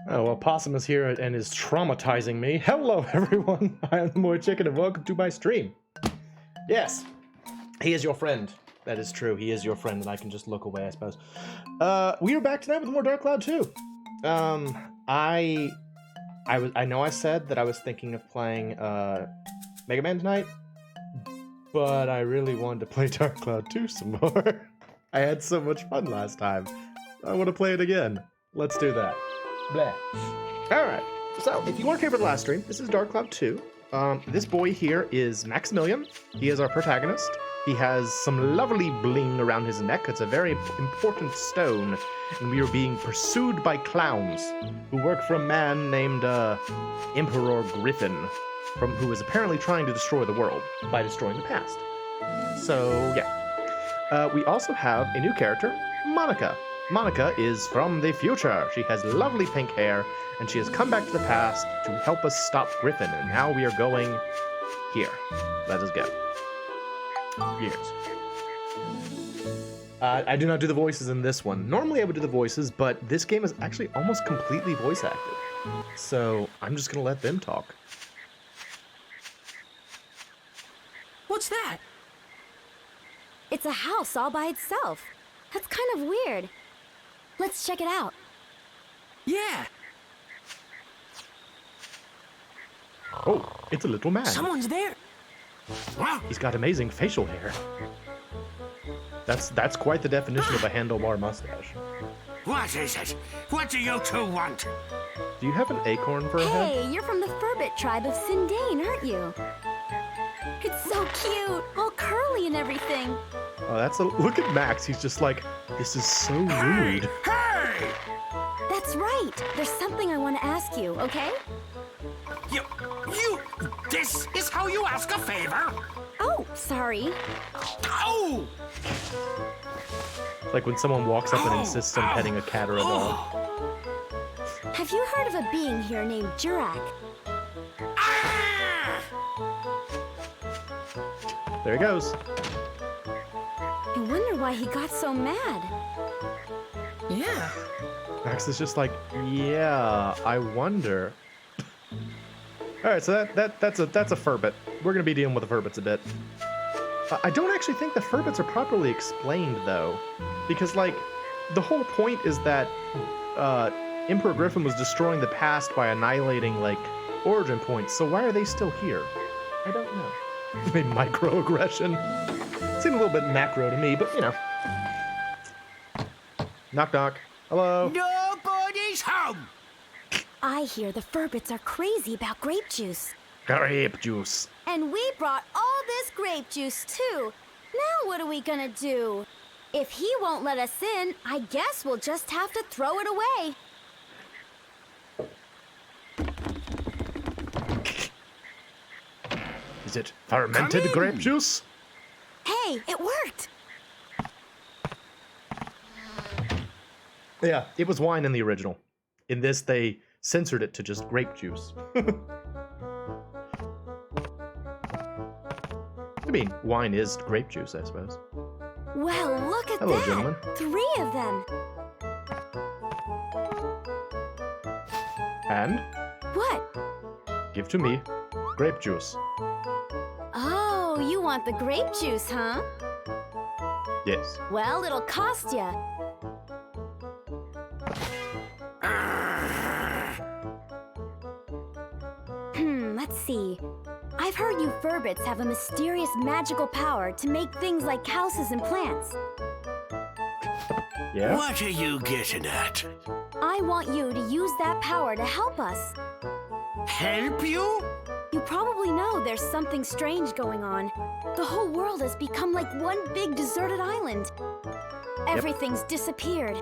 Oh, well, Possum is here and is traumatizing me. Hello, everyone. I am the MoeChicken, and welcome to my stream. Yes, he is your friend. That is true. He is your friend, and I can just look away, I suppose. We are back tonight with more Dark Cloud 2. I know I said that I was thinking of playing Mega Man tonight, but I really wanted to play Dark Cloud 2 some more. I had so much fun last time. I want to play it again. Let's do that. Blah. Alright, so if you weren't here for the last stream, this is Dark Cloud 2. This boy here is Maximilian. He is our protagonist. He has some lovely bling around his neck. It's a very important stone, and we are being pursued by clowns who work for a man named Emperor Griffin, who is apparently trying to destroy the world by destroying the past. So, yeah. We also have a new character, Monica. Monica is from the future. She has lovely pink hair, and she has come back to the past to help us stop Griffin, and now we are going here. Let us go. Yes. I do not do the voices in this one. Normally I would do the voices, but this game is actually almost completely voice acted. So I'm just gonna let them talk. What's that? It's a house all by itself. That's kind of weird. Let's check it out. Yeah. Oh, it's a little man. Someone's there. Wow. He's got amazing facial hair. That's quite the definition of a handlebar mustache. What is it? What do you two want? Do you have an acorn for a head? Hey, you're from the Firbit tribe of Sindane, aren't you? It's so cute, all curly and everything. Oh, look at Max. He's just like, this is so rude. Hey! That's right. There's something I want to ask you, okay? This is how you ask a favor? Oh, sorry. Oh! Like when someone walks up and insists on petting a cat or a dog. Have you heard of a being here named JUUUIIICCCCEEE? Ah! There he goes. I wonder why he got so mad. Yeah. Max is just like, yeah, I wonder. Alright, so that's a Firbit. We're gonna be dealing with the Firbits a bit. I don't actually think the Firbits are properly explained, though. Because, like, the whole point is that Emperor Griffin was destroying the past by annihilating, like, origin points, so why are they still here? I don't know. Maybe microaggression. Seemed a little bit macro to me, but, you know. Knock knock. Hello? Nobody's home! I hear the Firbits are crazy about grape juice. Grape juice. And we brought all this grape juice, too. Now what are we gonna do? If he won't let us in, I guess we'll just have to throw it away. Is it fermented grape juice? Hey, it worked! Yeah, it was wine in the original. In this, they censored it to just grape juice. I mean, wine is grape juice, I suppose. Well, look at Hello, that. gentlemen. 3 of them. And What? give to me grape juice. Oh, you want the grape juice, huh? Yes. Well, it'll cost ya. Let's see. I've heard you Firbits have a mysterious magical power to make things like houses and plants. Yeah? What are you getting at? I want you to use that power to help us. Help you? You probably know there's something strange going on. The whole world has become like one big deserted island. Everything's disappeared.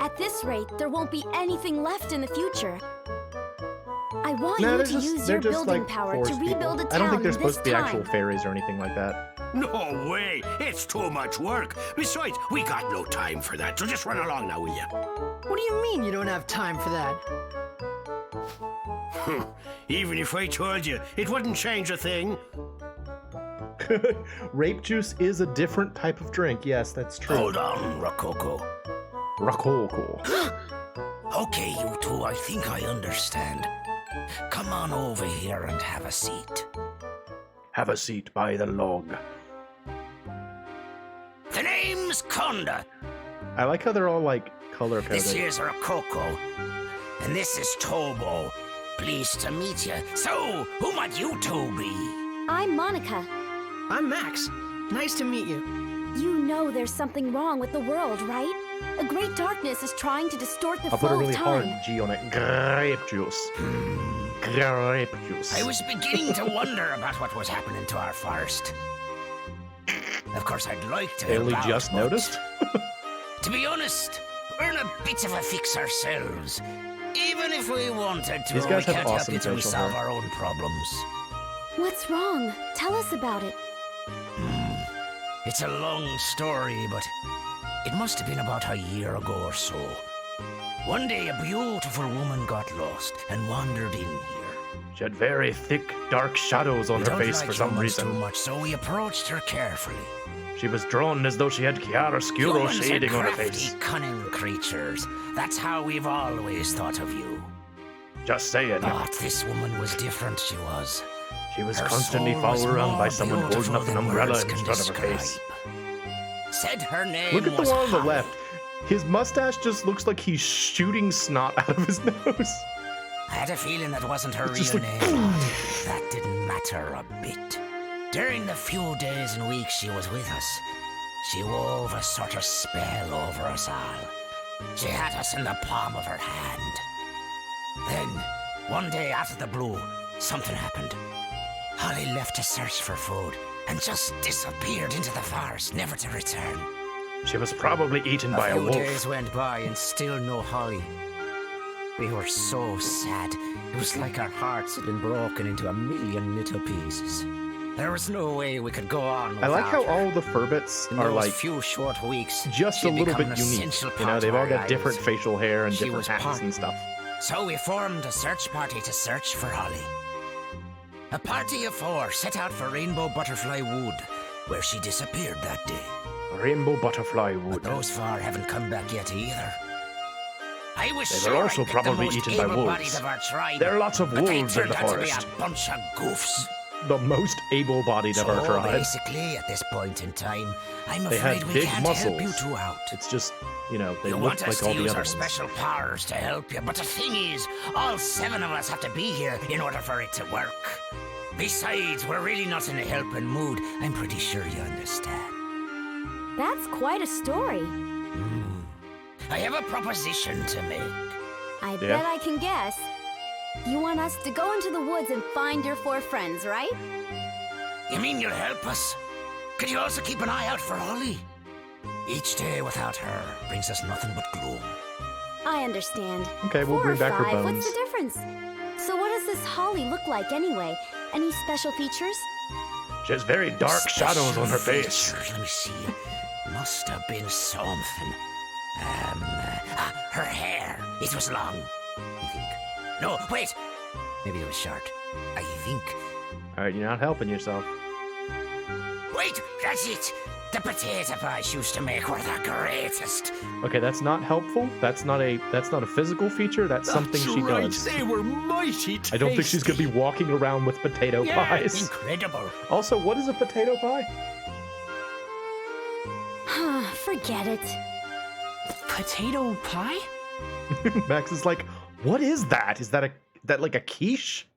At this rate, there won't be anything left in the future. I want you to use your building power to rebuild a town I don't think they're in supposed to this be actual time. fairies or anything like that. No way. It's too much work. Besides, we got no time for that, so just run along now, will you? What do you mean you don't have time for that? Even if I told you, it wouldn't change a thing. Rape juice is a different type of drink. Yes, that's true. Hold on, Rococo. Rococo. Okay, you two, I think I understand. Come on over here and have a seat. Have a seat by the log. The name's Conda. I like how they're all like color This coded. here's Rococo. And this is Tobo. Pleased to meet you. So, who might you two be? I'm Monica. I'm Max. Nice to meet you. You know there's something wrong with the world, right? A great darkness is trying to distort the I'll put flow a really of hard time. G on it. Grape juice. Grape juice. I was beginning to wonder about what was happening to our forest. Of course, I'd like to They help only out, just but noticed? to be honest, we're in a bit of a fix ourselves. Even if we wanted to, These we guys have can't awesome help you till we facial solve hair. our own problems. What's wrong? Tell us about it. It's a long story, but it must have been about a year ago or so. One day, a beautiful woman got lost and wandered in here. She had very thick, dark shadows on We her don't face like for some humans reason. too much, so we approached her carefully. She was drawn as though she had chiaroscuro Humans are shading on her crafty, face. cunning creatures. That's how we've always thought of you. Just saying. But this woman was different, she was. She was Her constantly soul followed was around by more someone holding beautiful up an than umbrella words in can front of her face. describe. Said her name Look at the was one on the Holly. left. His mustache just looks like he's shooting snot out of his nose. I had a feeling that wasn't her It's just real like- name, but that didn't matter a bit. During the few days and weeks she was with us, she wove a sort of spell over us all. She had us in the palm of her hand. Then, one day out of the blue, something happened. Holly left to search for food and just disappeared into the forest, never to return. She was probably eaten by a few wolf. days went by and still no Holly. We were so sad. It was like our hearts had been broken into a million little pieces. There was no way we could go on I like how without her. all the Firbits In are those like few short weeks, just she a had little become bit an unique. essential You know, part they've of all our got different lives. facial hair and She different was hats part- and stuff. So we formed a search party to search for Holly. A party of 4 set out for Rainbow Butterfly Wood, where she disappeared that day. Rainbow butterfly wood. But those 4 haven't come back yet either. I was They were sure also I'd pick the probably most eaten by able-bodied wolves. of our tribe, There are lots of but they wolves in turned the out to be forest. a bunch of goofs. The most able-bodied of our So tribe. basically, at this point in time, I'm They afraid have we big can't help you muscles. two out. It's just, you know, they You look want us like to all the use other our ones. special powers to help you, but the thing is, all 7 of us have to be here in order for it to work. Besides, we're really not in a helping mood. I'm pretty sure you understand. That's quite a story. I have a proposition to make. I Yeah? bet I can guess. You want us to go into the woods and find your 4 friends, right? You mean you'll help us? Could you also keep an eye out for Holly? Each day without her brings us nothing but gloom. I understand. Okay, we'll 4 bring or back her 5, bones. what's the difference? So what does this Holly look like anyway? Any special features? She has very dark shadows on her face. Features, let me see. Must have been something. Her hair. It was long, I think. No, wait. Maybe it was short. I think. Alright, you're not helping yourself. Wait, that's it. The potato pies used to make were the greatest. Okay, that's not helpful. That's not a physical feature. That's something she does. They were mighty tasty. I don't think she's gonna be walking around with potato pies. Incredible. Also, what is a potato pie? Forget it. Potato pie? Max is like, what is that? Is that like a quiche?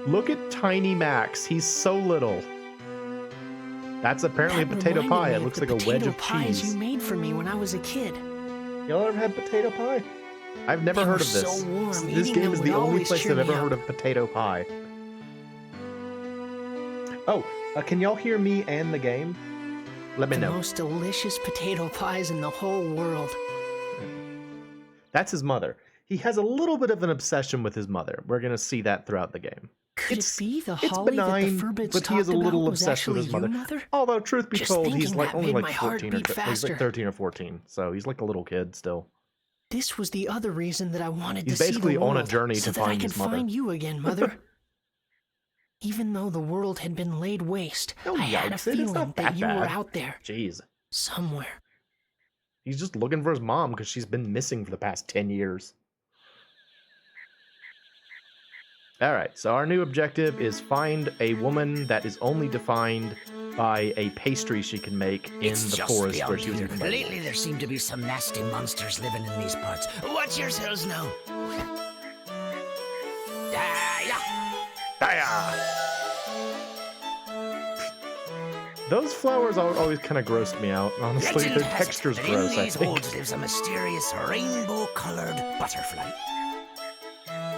Look at tiny Max. He's so little. That's apparently a potato pie. It looks like a wedge of pies cheese. you made for me when I was a kid. Y'all ever had potato pie? I've never They heard were of this. so warm. This Eating game them is would the only always place cheer I've ever me heard up. of potato pie. Oh, can y'all hear me and the game? Let me The know. most delicious potato pies in the whole world. That's his mother. He has a little bit of an obsession with his mother. We're gonna see that throughout the game. Could It's- it be the It's Holly benign, that the Firbits but he is a talked little about was obsessed with his actually mother. you, Mother? Although, truth be Just told, he's thinking like that only made like my heart 14 or beat he's like faster. 13 or 14, so he's like a little kid still. This was the other reason that I wanted He's to see basically the on a world, journey so to that I find could his mother. find you again, Mother. Even though the world had been laid waste, Oh, I had a yikes, it's feeling not that that you were bad. out there, Jeez. somewhere. He's just looking for his mom because she's been missing for the past 10 years. Alright, so our new objective is find a woman that is only defined by a pastry she can make in It's the just forest beyond where she was here. eaten by Lately, there seem to be some nasty monsters living in these parts. Watch yourselves now. Those flowers always kind of grossed me out, honestly. Legend Their has it texture's that gross, in I these think. woods lives a mysterious rainbow-colored butterfly.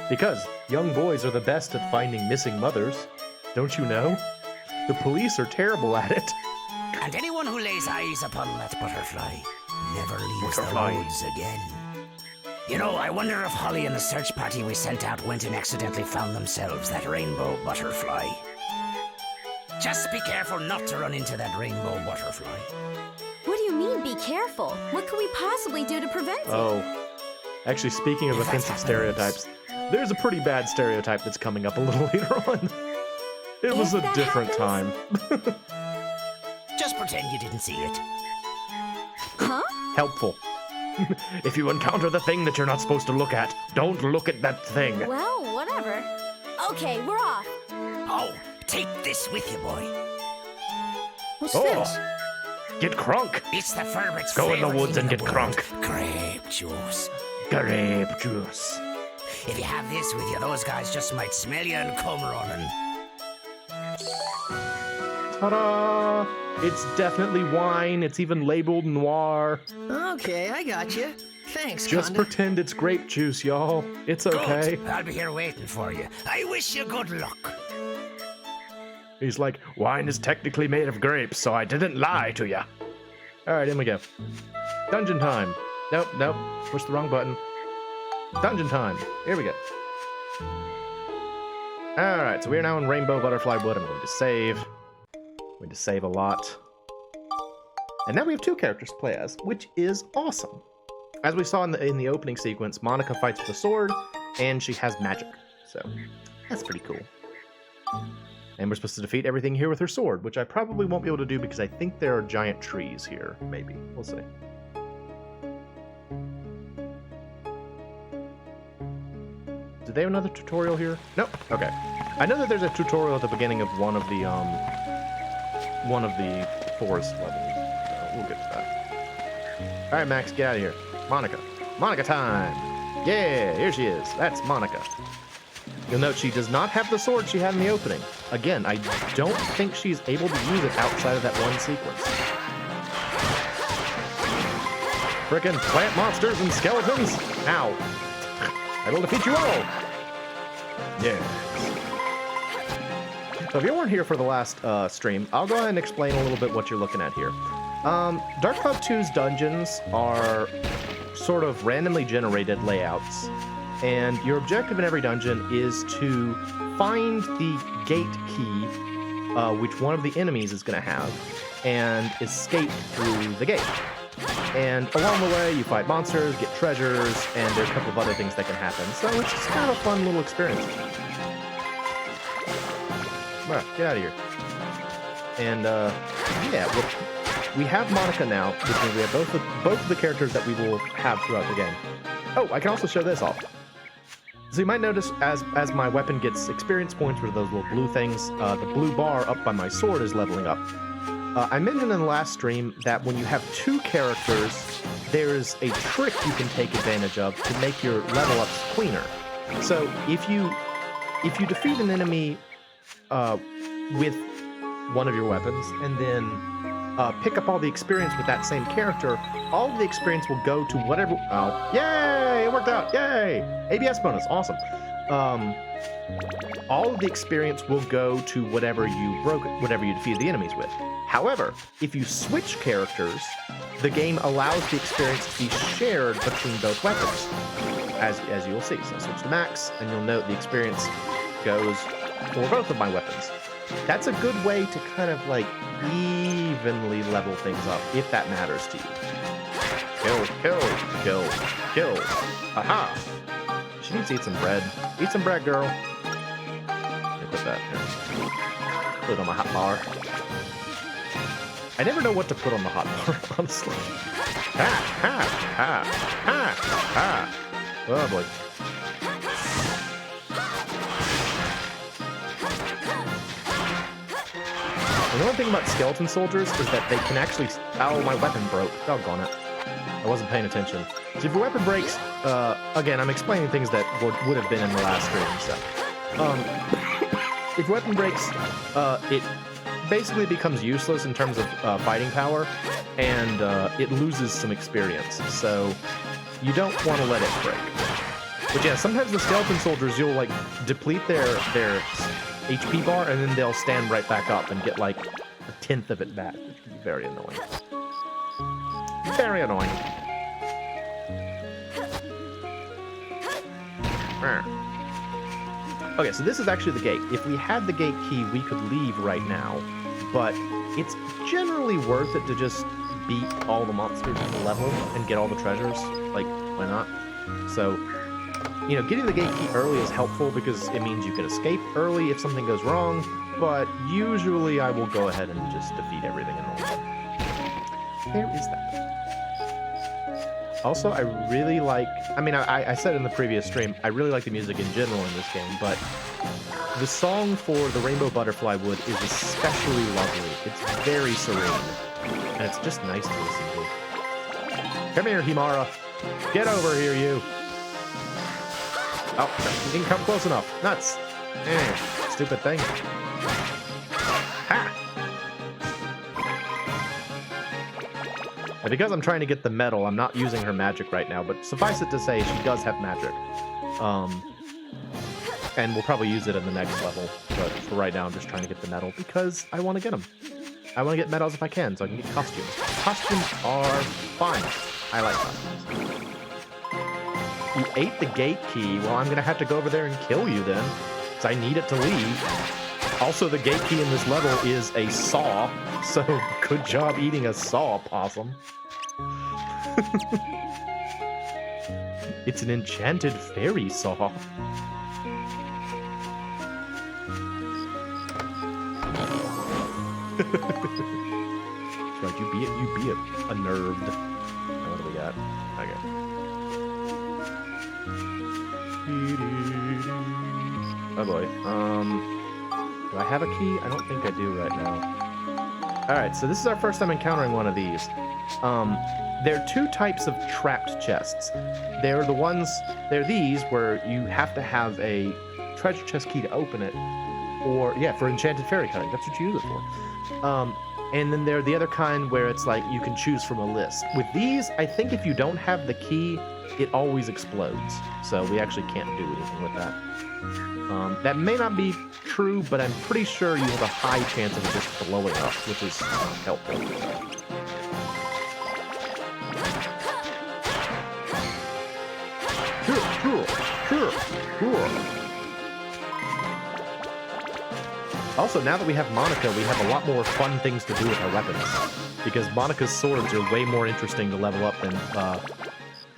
Because young boys are the best at finding missing mothers. Don't you know? The police are terrible at it. And anyone who lays eyes upon that butterfly never leaves Butterfly. the woods again. You know, I wonder if Holly and the search party we sent out went and accidentally found themselves that rainbow butterfly. Just be careful not to run into that rainbow butterfly. What do you mean, be careful? What could we possibly do to prevent it? Oh. Actually, speaking of If that offensive happens- stereotypes, there's a pretty bad stereotype that's coming up a little later on. It was If a that different happens- time. Just pretend you didn't see it. Huh? Helpful. If you encounter the thing that you're not supposed to look at, don't look at that thing. Well, whatever. Okay, we're off. Oh, take this with you, boy. What's Oh. this? Get crunk. It's the Firbits' Go in the favorite woods thing and in get the world, crunk. grape juice. Grape juice. If you have this with you, those guys just might smell you and come running. Ta-da! It's definitely wine. It's even labeled noir. Okay, I got you. Thanks, Just Conda. pretend it's grape juice, y'all. It's okay. Good. I'll be here waiting for you. I wish you good luck. He's like, wine is technically made of grapes, so I didn't lie to ya. Alright, in we go. Dungeon time. Nope, nope. Push the wrong button. Dungeon time. Here we go. Alright, so we are now in Rainbow Butterfly Wood. I'm going to save. I'm going to save a lot. And now we have two characters to play as, which is awesome. As we saw in the opening sequence, Monica fights with a sword, and she has magic. So, that's pretty cool. And we're supposed to defeat everything here with her sword, which I probably won't be able to do because I think there are giant trees here. Maybe. We'll see. Do they have another tutorial here? Nope. Okay. I know that there's a tutorial at the beginning of one of the forest levels. So we'll get to that. Alright, Max, get out of here. Monica. Monica time! Yeah, here she is. That's Monica. You'll note she does not have the sword she had in the opening. Again, I don't think she's able to use it outside of that one sequence. Frickin' plant monsters and skeletons! Ow! I will defeat you all! Yeah. So if you weren't here for the last stream, I'll go ahead and explain a little bit what you're looking at here. Dark Cloud 2's dungeons are sort of randomly generated layouts, and your objective in every dungeon is to find the gate key, which one of the enemies is going to have, and escape through the gate. And along the way, you fight monsters, get treasures, and there are a couple of other things that can happen. So it's just kind of a fun little experience. Get out of here. And, yeah, we have Monica now, which means we have both of the characters that we will have throughout the game. Oh, I can also show this off. So you might notice as my weapon gets experience points, which are those little blue things, the blue bar up by my sword is leveling up. I mentioned in the last stream that when you have two characters, there's a trick you can take advantage of to make your level ups cleaner. So if you defeat an enemy with one of your weapons and then pick up all the experience with that same character, all of the experience will go to whatever... Oh, yay! It worked out! Yay! ABS bonus, awesome. All of the experience will go to whatever you defeated the enemies with. However, if you switch characters, the game allows the experience to be shared between both weapons, as you'll see. So I switch to Max, and you'll note the experience goes for both of my weapons. That's a good way to kind of like evenly level things up, if that matters to you. Kill, kill, kill, kill. Aha! She needs to eat some bread. Eat some bread, girl. Let me put that here. Put it on my hot bar. I never know what to put on the hot bar, honestly. Ha! Ha! Ha! Ha! Ha! Oh boy. The only thing about skeleton soldiers is that they can actually... Oh, my weapon broke. Doggone it. I wasn't paying attention. So if your weapon breaks... again, I'm explaining things that would have been in the last stream and stuff. If your weapon breaks, it basically becomes useless in terms of fighting power, and it loses some experience. So you don't want to let it break. But yeah, sometimes the skeleton soldiers, you'll like deplete their HP bar, and then they'll stand right back up and get like 1/10 of it back, which can be very annoying. Very annoying. Okay, so this is actually the gate. If we had the gate key, we could leave right now, but it's generally worth it to just beat all the monsters in the level and get all the treasures. Like, why not? So, you know, getting the gate key early is helpful because it means you can escape early if something goes wrong, but usually I will go ahead and just defeat everything in the level. Where is that? Also, I really like... I mean, I said in the previous stream, I really like the music in general in this game, but the song for the Rainbow Butterfly Wood is especially lovely. It's very serene, and it's just nice to listen to. Come here, Himara. Get over here, you. Oh, you didn't come close enough. Nuts. Stupid thing. Ha! And because I'm trying to get the medal, I'm not using her magic right now, but suffice it to say, she does have magic. And we'll probably use it in the next level, but for right now, I'm just trying to get the medal because I want to get them. I want to get medals if I can, so I can get costumes. Costumes are fun. I like costumes. You ate the gate key. Well, I'm going to have to go over there and kill you then, because I need it to leave. Also, the gate key in this level is a saw, so good job eating a saw, possum. It's an enchanted fairy saw. That's right, you be a nerved. What do we got? Okay. Oh boy. Do I have a key? I don't think I do right now. Alright, so this is our first time encountering one of these. There are two types of trapped chests. They're these where you have to have a treasure chest key to open it, or, yeah, for enchanted fairy cutting. That's what you use it for. And then there are the other kind where it's like you can choose from a list. With these, I think if you don't have the key, it always explodes. So we actually can't do anything with that. That may not be true, but I'm pretty sure you have a high chance of it just blowing up, which is helpful. Sure. Also, now that we have Monica, we have a lot more fun things to do with our weapons. Because Monica's swords are way more interesting to level up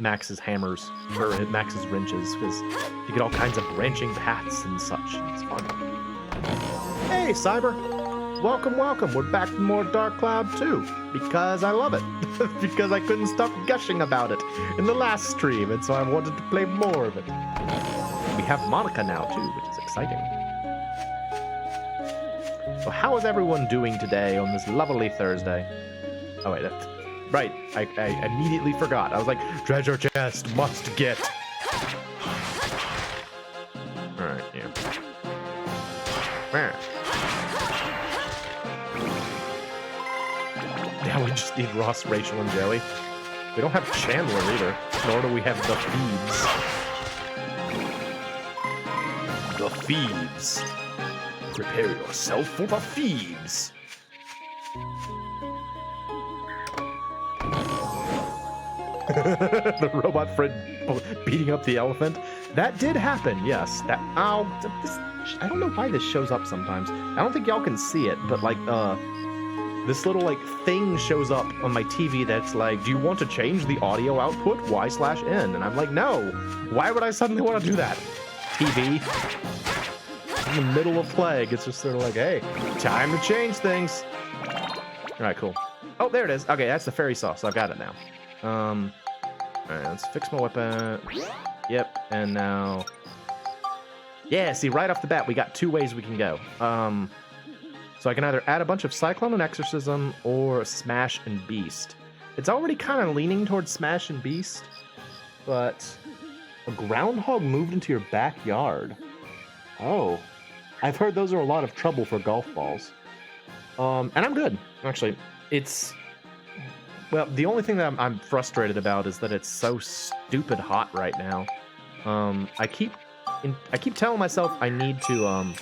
Max's hammers, or Max's wrenches, because you get all kinds of branching paths and such. It's fun. Hey, Cyber! Welcome, welcome. We're back to more Dark Cloud 2, because I love it. Because I couldn't stop gushing about it in the last stream, and so I wanted to play more of it. We have Monica now, too, which is exciting. So how is everyone doing today on this lovely Thursday? Oh, wait, right, I immediately forgot. I was like, treasure chest must get. Alright, yeah. Now we just need Ross, Rachel, and Joey. We don't have Chandler either, nor do we have the Thieves. The Thieves. Prepare yourself for the Thieves. The robot friend beating up the elephant. That did happen, yes. That I don't know why this shows up sometimes. I don't think y'all can see it, but like this little like thing shows up on my TV that's like, do you want to change the audio output? Y/N. And I'm like, no. Why would I suddenly want to do that? TV. In the middle of Plague, it's just sort of like, hey, time to change things. All right, cool. Oh, there it is. Okay, that's the fairy sauce. I've got it now. All right, let's fix my weapon. Yep, and now, yeah. See, right off the bat, we got two ways we can go. So I can either add a bunch of Cyclone and Exorcism or Smash and Beast. It's already kind of leaning towards Smash and Beast, but a groundhog moved into your backyard. Oh. I've heard those are a lot of trouble for golf balls. And I'm good, actually. It's... Well, the only thing that I'm frustrated about is that it's so stupid hot right now. I keep telling myself I need to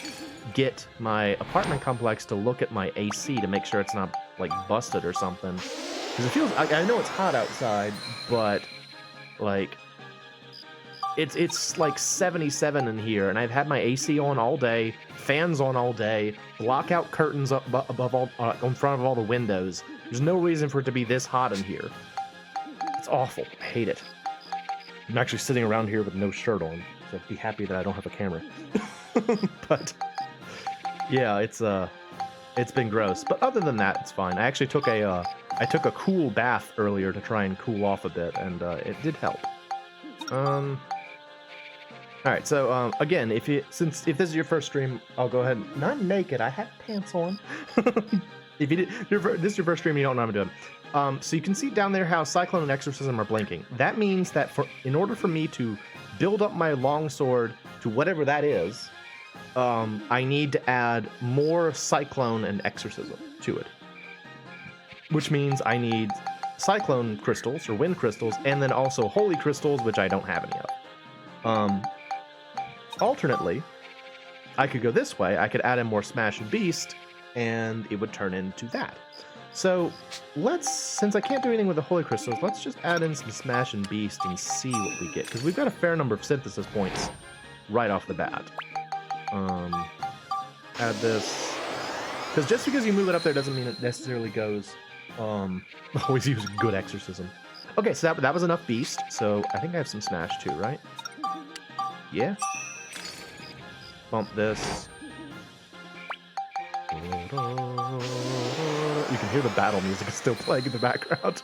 get my apartment complex to look at my AC to make sure it's not, like, busted or something. Because it feels... I know it's hot outside, but, like... It's like 77 in here, and I've had my AC on all day, fans on all day, blackout curtains up above all in front of all the windows. There's no reason for it to be this hot in here. It's awful. I hate it. I'm actually sitting around here with no shirt on, so be happy that I don't have a camera. But yeah, it's been gross. But other than that, it's fine. I actually took a cool bath earlier to try and cool off a bit, and it did help. Alright, so, again, if this is your first stream, I'll go ahead. Not naked, I have pants on. If this is your first stream, you don't know what I'm doing. So you can see down there how Cyclone and Exorcism are blinking. That means that in order for me to build up my longsword to whatever that is, I need to add more Cyclone and Exorcism to it. Which means I need Cyclone crystals, or wind crystals, and then also Holy crystals, which I don't have any of. Alternately, I could go this way. I could add in more Smash and Beast, and it would turn into that. So since I can't do anything with the Holy Crystals, let's just add in some Smash and Beast and see what we get, because we've got a fair number of synthesis points right off the bat. Add this, because just because you move it up there doesn't mean it necessarily goes. Always use good Exorcism. Okay, so that was enough Beast, so I think I have some Smash too, right? Yeah. Bump this. You can hear the battle music is still playing in the background.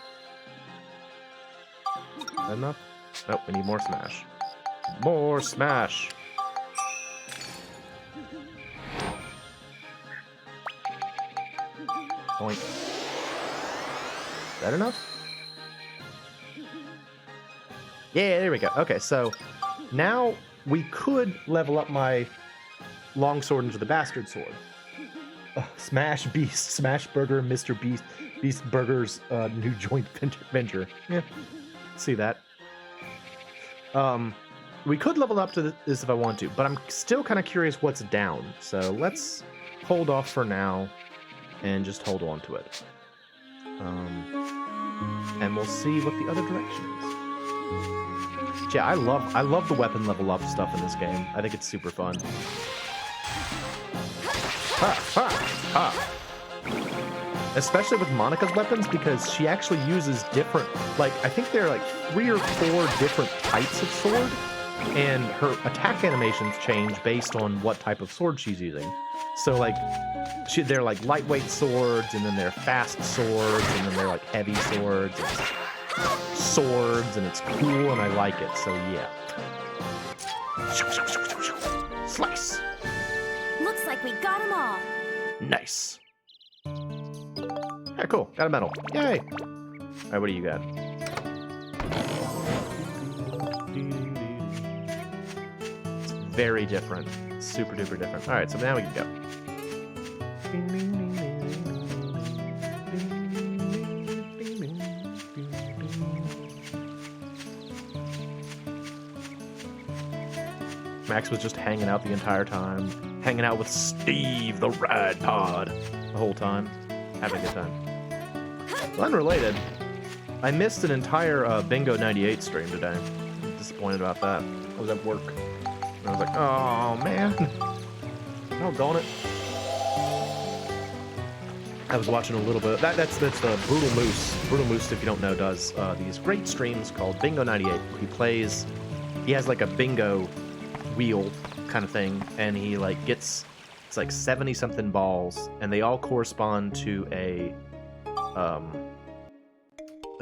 Is that enough? Nope, we need more Smash. More Smash! Point. Is that enough? Yeah, there we go. Okay, so now we could level up my longsword into the bastard sword. Smash Beast, Smash Burger, Mr. Beast Burger's new joint venture. Yeah, see that. We could level up to this if I want to, but I'm still kind of curious what's down. So let's hold off for now and just hold on to it. And we'll see what the other direction is. Yeah, I love the weapon level up stuff in this game. I think it's super fun. Ha, ha, ha. especially with Monica's weapons, because she actually uses different, like, I think there are like 3 or 4 different types of sword, and her attack animations change based on what type of sword she's using. So, like, they're like lightweight swords, and then they're fast swords, and then they're like heavy swords, and it's cool, and I like it, so yeah. Slice! Looks like we got them all. Nice. Yeah, cool. Got a medal. Yay! Alright, what do you got? It's very different. Super duper different. Alright, so now we can go. Max was just hanging out the entire time. Hanging out with Steve, the ride pod, the whole time. Having a good time. Well, unrelated, I missed an entire Bingo 98 stream today. I'm disappointed about that. I was at work. And I was like, oh, man. Oh, darn it. I was watching a little bit. That's the Brutal Moose. Brutal Moose, if you don't know, does these great streams called Bingo 98. He has like a bingo wheel kind of thing, and he like gets, it's like 70 something balls, and they all correspond to a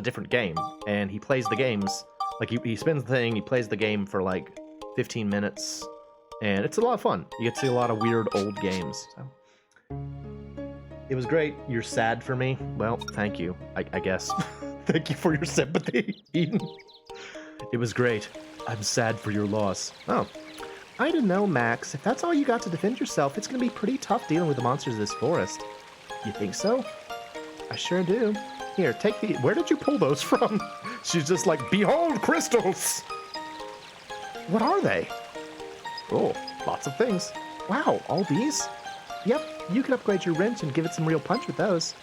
different game, and he plays the games, like he spins the thing, he plays the game for like 15 minutes, and it's a lot of fun. You get to see a lot of weird old games. So it was great. You're sad for me? Well, thank you, I guess. Thank you for your sympathy, Eden. It was great. I'm sad for your loss. Oh. I don't know, Max. If that's all you got to defend yourself, it's gonna be pretty tough dealing with the monsters of this forest. You think so? I sure do. Here, take the... Where did you pull those from? She's just like, behold, crystals! What are they? Oh, lots of things. Wow, all these? Yep, you can upgrade your wrench and give it some real punch with those.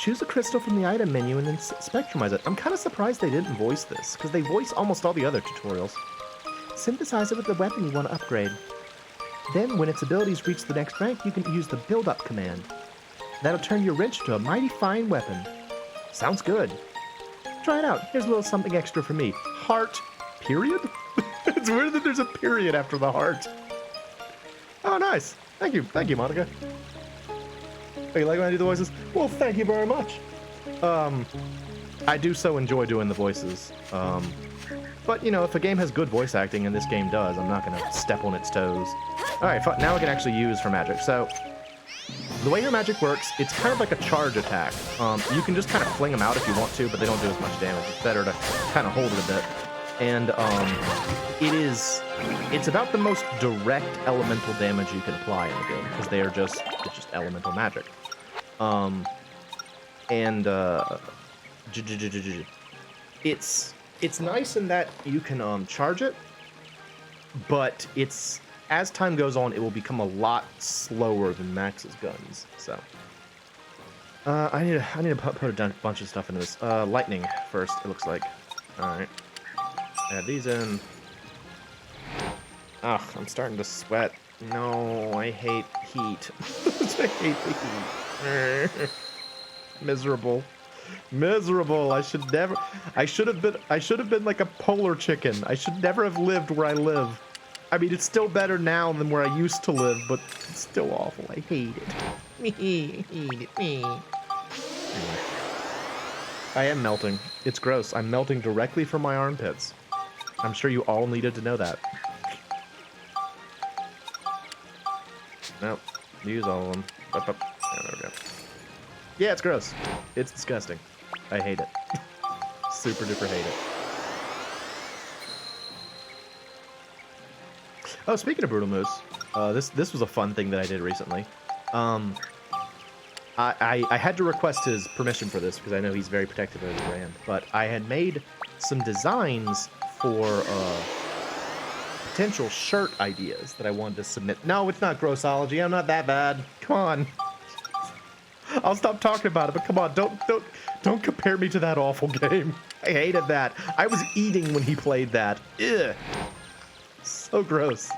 Choose a crystal from the item menu and then spectrumize it. I'm kind of surprised they didn't voice this, because they voice almost all the other tutorials. Synthesize it with the weapon you want to upgrade. Then, when its abilities reach the next rank, you can use the build-up command. That'll turn your wrench into a mighty fine weapon. Sounds good. Try it out. Here's a little something extra for me. Heart, period? It's weird that there's a period after the heart. Oh, nice. Thank you, Monica. Oh, you like when I do the voices? Well, thank you very much. I do so enjoy doing the voices. But, you know, if a game has good voice acting, and this game does, I'm not going to step on its toes. Alright, now we can actually use her magic. So, the way your magic works, it's kind of like a charge attack. You can just kind of fling them out if you want to, but they don't do as much damage. It's better to kind of hold it a bit. And, it's about the most direct elemental damage you can apply in the game, because it's just elemental magic. It's nice in that you can need it, but as time goes on, it will become a lot slower than Max's guns. So I need to put a bunch of stuff into this. Lightning first, it looks like. All right, add these in. Ugh, I'm starting to sweat. No, I hate heat. I hate the heat. Miserable. I should have been like a polar chicken. I should never have lived where I live. I mean, it's still better now than where I used to live, but it's still awful. I hate it. I hate it. Anyway. I am melting. It's gross. I'm melting directly from my armpits. I'm sure you all needed to know that. Nope. Use all of them. Up. Oh, there we go. Yeah, it's gross. It's disgusting. I hate it. Super duper hate it. Oh, speaking of Brutal Moose, this was a fun thing that I did recently. I had to request his permission for this because I know he's very protective of the brand, but I had made some designs for potential shirt ideas that I wanted to submit. No, it's not grossology. I'm not that bad. Come on. I'll stop talking about it, but come on, don't compare me to that awful game. I hated that. I was eating when he played that. Ugh. So gross.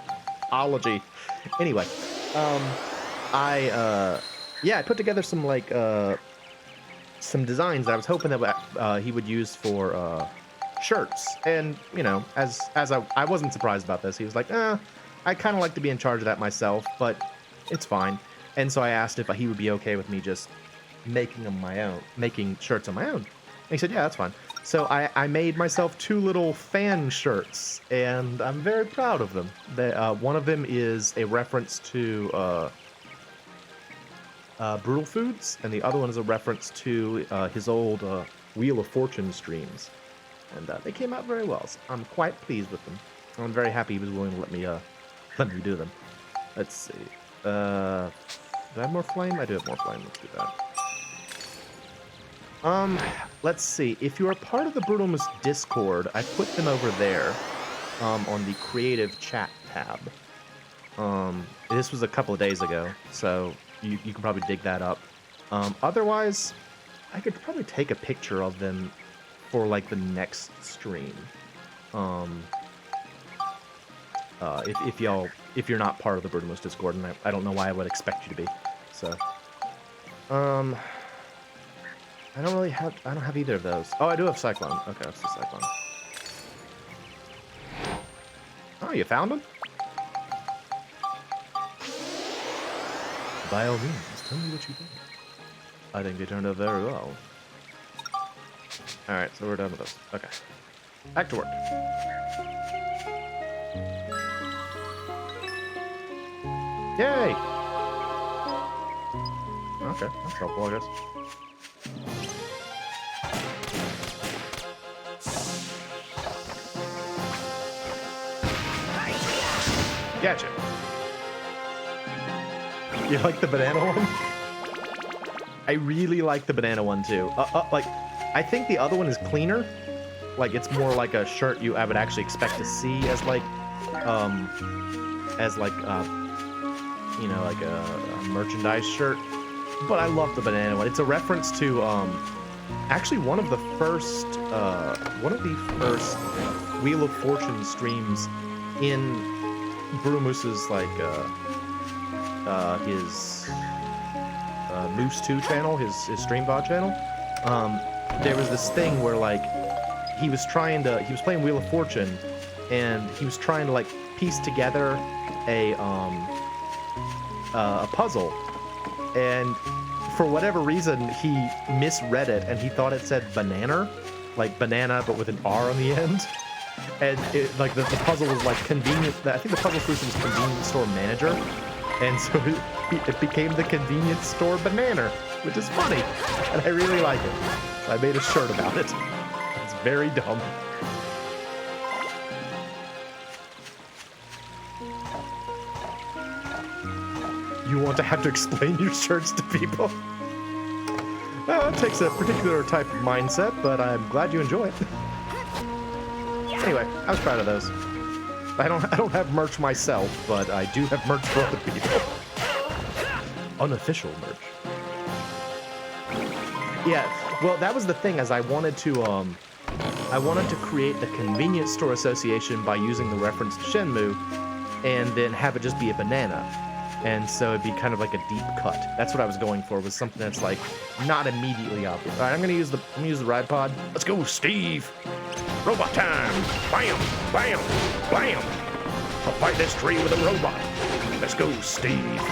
Ology. Anyway, I put together some like some designs that I was hoping that he would use for shirts. And, you know, as I wasn't surprised about this. He was like, I kind of like to be in charge of that myself, but it's fine. And so I asked if he would be okay with me just making them my own, making shirts on my own. And he said, yeah, that's fine. So I made myself 2 little fan shirts, and I'm very proud of them. One of them is a reference to Brutal Foods, and the other one is a reference to his old Wheel of Fortune streams. And they came out very well, so I'm quite pleased with them. I'm very happy he was willing to let me do them. Let's see. Do I have more flame? I do have more flame. Let's do that. Let's see. If you are part of the Brutalmus Discord, I put them over there, on the creative chat tab. This was a couple of days ago, so you can probably dig that up. Otherwise, I could probably take a picture of them for, like, the next stream. If you're not part of the Brutalmus Discord, and I don't know why I would expect you to be. So, I don't have either of those. Oh, I do have Cyclone. Okay, that's the Cyclone. Oh, you found them? By all means, tell me what you think. I think they turned out very well. Alright, so we're done with those. Okay. Back to work. Yay! Okay, that's helpful, I guess. Gotcha. You like the banana one? I really like the banana one too. Like, I think the other one is cleaner. Like, it's more like a shirt I would actually expect to see as like, you know, like a merchandise shirt. But I love the banana one. It's a reference to, actually one of the first Wheel of Fortune streams in Brutalmus's, like, his Moose 2 channel, his stream VOD channel. There was this thing where, like, he was playing Wheel of Fortune, and he was trying to, like, piece together a puzzle, and for whatever reason he misread it, and he thought it said banana, like banana but with an R on the end. And like the puzzle was like convenient. I think the puzzle solution was convenience store manager, and so it became the convenience store banana, which is funny, and I really like it. So I made a shirt about it. It's very dumb. You want to have to explain your shirts to people? Well, it takes a particular type of mindset, but I'm glad you enjoy it. Anyway, I was proud of those. I don't have merch myself, but I do have merch for other people. Unofficial merch. Yeah, well, that was the thing, as I wanted to create a convenience store association by using the reference to Shenmue, and then have it just be a banana. And so it'd be kind of like a deep cut. That's what I was going for, was something that's like not immediately obvious. All right, I'm gonna use the ride pod. Let's go, Steve. Robot time. Bam, bam, bam. I'll fight this tree with a robot. Let's go, Steve.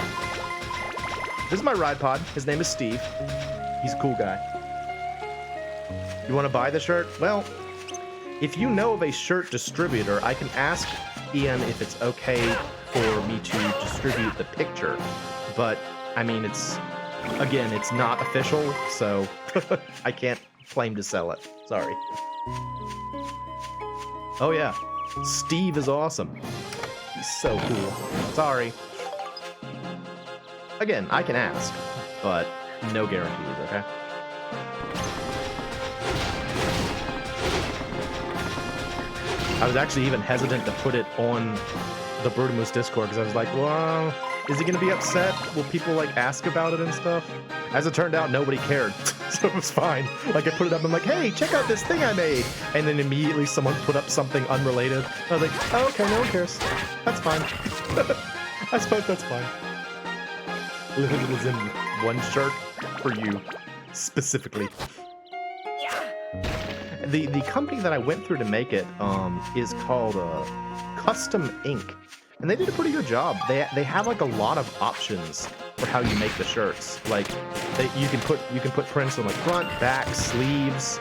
This is my ride pod. His name is Steve. He's a cool guy. You want to buy the shirt? Well, if you know of a shirt distributor, I can ask Ian if it's okay for me to distribute the picture, but I mean, it's not official, so I can't claim to sell it. Sorry. Oh yeah, Steve is awesome. He's so cool. Sorry. Again, I can ask, but no guarantees, okay? I was actually even hesitant to put it on the Brutalmus Discord, because I was like, well, is he gonna be upset? Will people like ask about it and stuff? As it turned out, nobody cared, so it was fine. Like, I put it up, I'm like, hey, check out this thing I made, and then immediately someone put up something unrelated. I was like, oh, okay, no one cares. That's fine. I suppose that's fine. Limited is in one shirt for you. specifically. The company that I went through to make it is called Custom Ink, and they did a pretty good job. They have like a lot of options for how you make the shirts. Like you can put prints on the front, back, sleeves,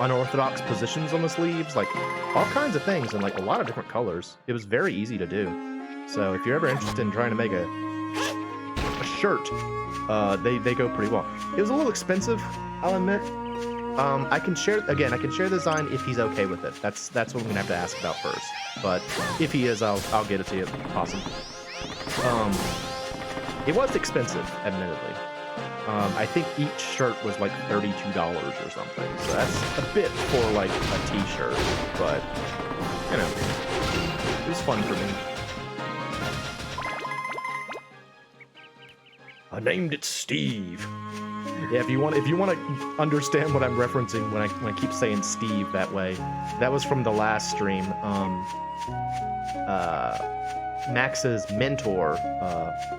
unorthodox positions on the sleeves, like all kinds of things, and like a lot of different colors. It was very easy to do. So if you're ever interested in trying to make a shirt, they go pretty well. It was a little expensive, I'll admit. I can share the design if he's okay with it. That's what I'm gonna have to ask about first. But if he is, I'll get it to you. Awesome. It was expensive, admittedly. I think each shirt was like $32 or something. So that's a bit for like a t-shirt, but you know, it was fun for me. I named it Steve. Yeah, if you want to understand what I'm referencing when I keep saying Steve that way, that was from the last stream. Max's mentor,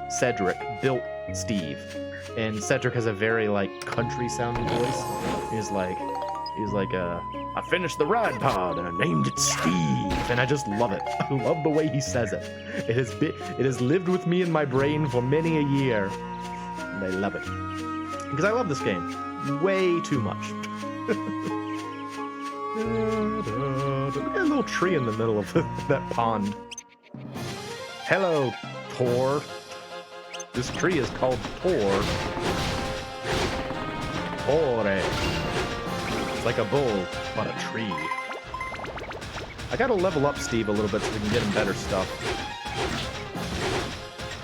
Cedric, built Steve, and Cedric has a very like country sounding voice. He's like, I finished the ride pod and I named it Steve, and I just love it. I love the way he says it. It has lived with me in my brain for many a year, and I love it. Because I love this game way too much. Look at that little tree in the middle of that pond. Hello, Tor. This tree is called Tor. Tore. It's like a bull, but a tree. I gotta level up Steve a little bit so we can get him better stuff.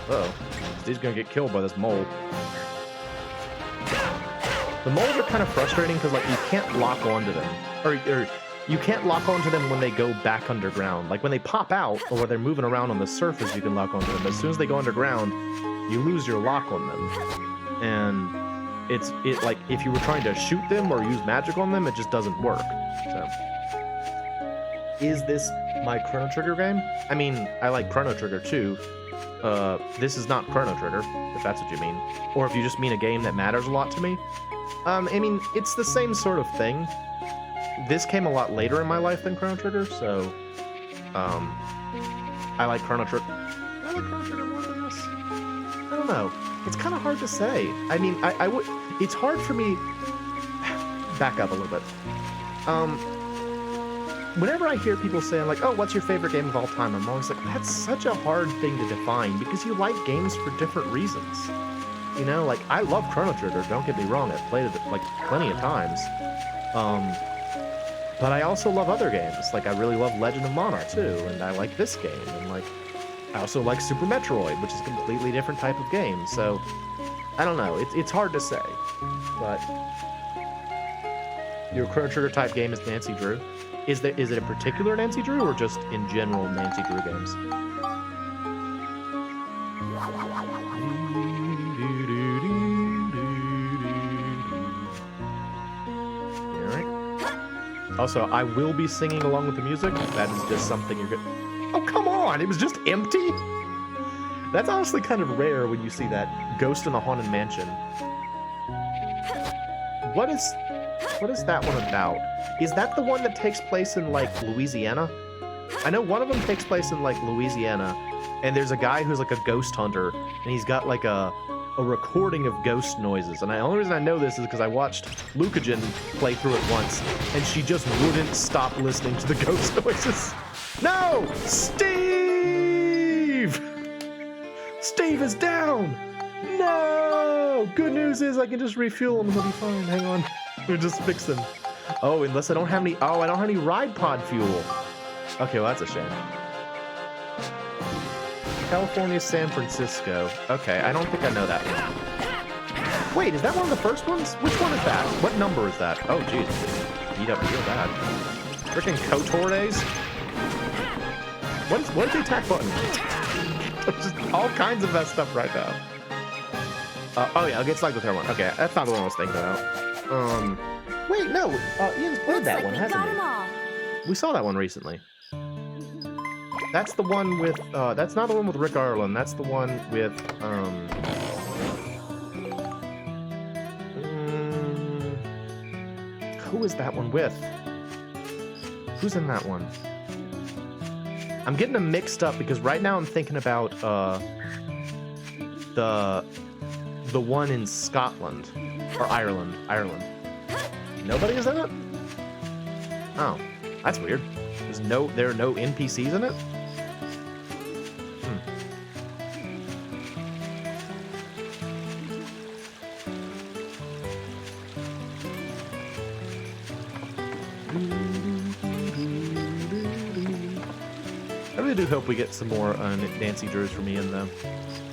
Uh-oh. Steve's gonna get killed by this mole. The moles are kind of frustrating because like you can't lock onto them, or you can't lock onto them when they go back underground. Like when they pop out or when they're moving around on the surface, you can lock onto them. But as soon as they go underground, you lose your lock on them. And it like if you were trying to shoot them or use magic on them, it just doesn't work. So, is this my Chrono Trigger game? I mean, I like Chrono Trigger too. This is not Chrono Trigger, if that's what you mean, or if you just mean a game that matters a lot to me. I mean, it's the same sort of thing. This came a lot later in my life than Chrono Trigger, so I like Chrono Trigger. I like Chrono Trigger more than this. I don't know. It's kind of hard to say. I mean, I would. It's hard for me. Back up a little bit. Whenever I hear people saying like, "Oh, what's your favorite game of all time?" I'm always like, "That's such a hard thing to define because you like games for different reasons." You know, like, I love Chrono Trigger, don't get me wrong, I've played it, like, plenty of times. But I also love other games. Like, I really love Legend of Mana, too, and I like this game, and, like, I also like Super Metroid, which is a completely different type of game, so, I don't know, it's hard to say, but your Chrono Trigger type game is Nancy Drew? Is it a particular Nancy Drew, or just in general Nancy Drew games? Also, I will be singing along with the music. That is just something you're good. Oh, come on! It was just empty? That's honestly kind of rare when you see that. Ghost in the Haunted Mansion. What is that one about? Is that the one that takes place in, like, Louisiana? I know one of them takes place in, like, Louisiana, and there's a guy who's, like, a ghost hunter, and he's got, like, a recording of ghost noises. And the only reason I know this is because I watched Lucagen play through it once, and she just wouldn't stop listening to the ghost noises. No! Steve! Steve is down! No! Good news is I can just refuel him and he'll be fine. Hang on. We'll just fix him. Oh, unless I don't have any... Oh, I don't have any ride pod fuel. Okay, well, that's a shame. California, San Francisco. Okay, I don't think I know that one. Wait, is that one of the first ones? Which one is that? What number is that? Oh, jeez. Beat up real bad. Freaking Kotores? What is the attack button? Just all kinds of messed up right now. Oh yeah, I'll get slugged with her one. Okay, that's not the one I was thinking about. Wait, no. Ian's played that one, hasn't he? We saw that one recently. That's the one with, that's not the one with Rick Arlen, that's the one with, who is that one with? Who's in that one? I'm getting them mixed up because right now I'm thinking about the one in Scotland or Ireland. Nobody is in it? Oh, that's weird. There are no NPCs in it? I really do hope we get some more Nancy Drews for me in them.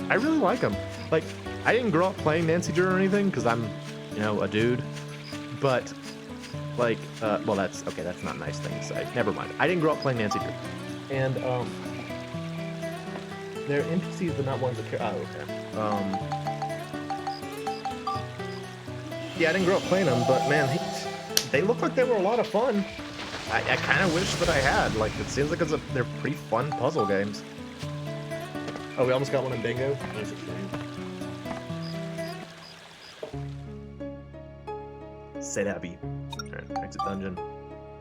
I really like them. Like, I didn't grow up playing Nancy Drew or anything because I'm, you know, a dude. But, like, well, that's not a nice thing to say. Never mind. I didn't grow up playing Nancy Drew. And, they're NPCs, but not ones that care. Oh, okay. Yeah, I didn't grow up playing them, but man, they look like they were a lot of fun. I kind of wish that I had. Like, it seems like they're pretty fun puzzle games. Oh, we almost got one in bingo. Nice. Say that be. Alright, exit dungeon.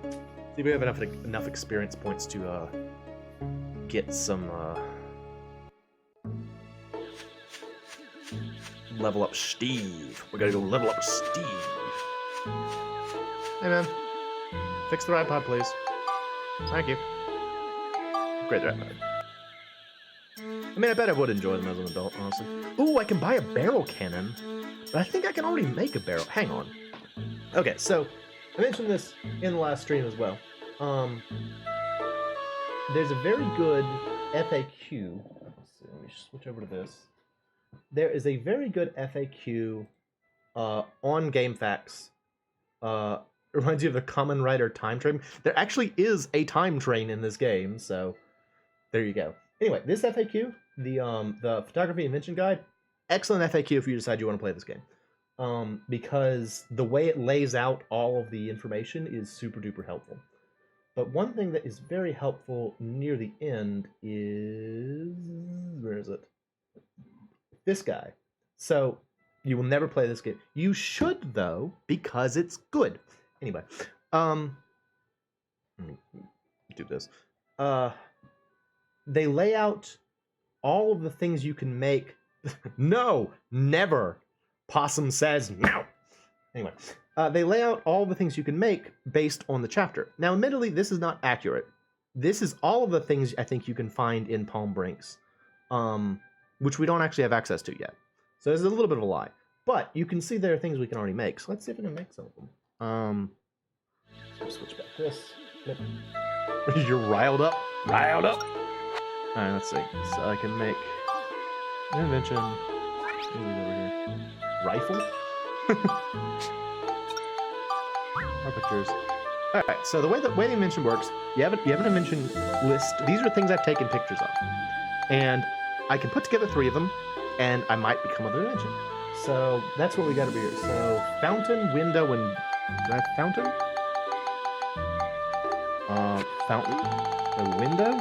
See if we have enough experience points to get some level up Steve. We gotta go level up Steve. Hey man. Fix the ride pod, please. Thank you. Great ride pod. I mean, I bet I would enjoy them as an adult, honestly. Ooh, I can buy a barrel cannon. But I think I can already make a barrel. Hang on. Okay, so I mentioned this in the last stream as well. There's a very good FAQ. Let's see, let me switch over to this. There is a very good FAQ on GameFAQs. Reminds you of the Kamen Rider time train. There actually is a time train in this game, so there you go. Anyway, this FAQ, the photography invention guide, excellent FAQ if you decide you want to play this game. Because the way it lays out all of the information is super duper helpful. But one thing that is very helpful near the end is, where is it? This guy. So you will never play this game. You should though, because it's good. Anyway, let me do this. They lay out all of the things you can make. No, never. Possum says no. Anyway, they lay out all the things you can make based on the chapter. Now, admittedly, this is not accurate. This is all of the things I think you can find in Palm Brinks, which we don't actually have access to yet. So there's a little bit of a lie. But you can see there are things we can already make. So let's see if we can make some of them. Switch back this. Yep. You're riled up. Riled up. All right, let's see. So I can make an invention. Over here. Rifle. Our pictures. All right. So the way the invention works, you have an invention list. These are things I've taken pictures of, and I can put together 3 of them, and I might become another invention. So that's what we got over here. So fountain, window, and do I have fountain? Fountain? A window?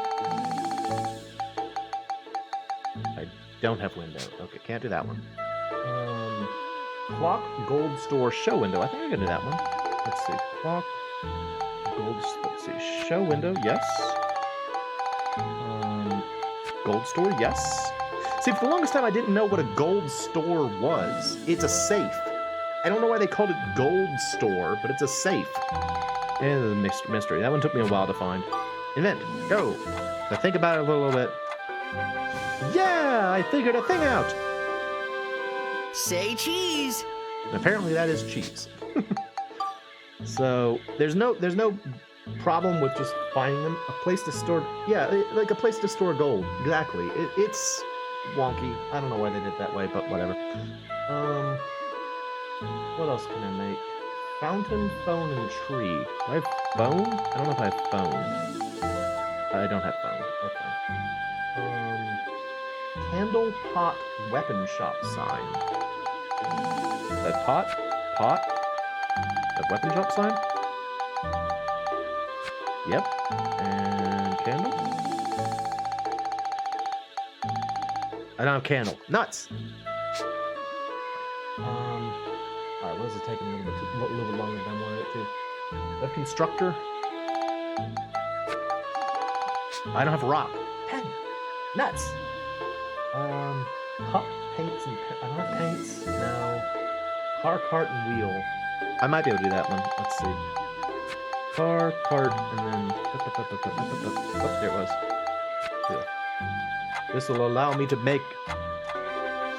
I don't have window. Okay, can't do that one. Clock, gold store, show window. I think I can do that one. Let's see. Clock, gold, let's see. Show window, yes. Gold store, yes. See, for the longest time, I didn't know what a gold store was. It's a safe. I don't know why they called it gold store, but it's a safe. And the mystery. That one took me a while to find. Invent. Go. Now think about it a little bit. Yeah, I figured a thing out. Say cheese. And apparently that is cheese. So there's no problem with just finding them. A place to store. Yeah, like a place to store gold. Exactly. It's wonky. I don't know why they did it that way, but whatever. What else can I make? Fountain, phone, and tree. Do I have phone? I don't know if I have phone. I don't have phone. Okay. Candle, pot, weapon shop sign. That pot? Pot? That weapon shop sign? Yep. And candle? I don't have candle. Nuts! Alright, what is it taking a little bit longer than I wanted it to? A constructor. I don't have rock. Pen. Nuts. Cup, paints, and I don't have paints. No. Car, cart, and wheel. I might be able to do that one. Let's see. Car, cart, and then... Oh, there it was. Wheel. This will allow me to make...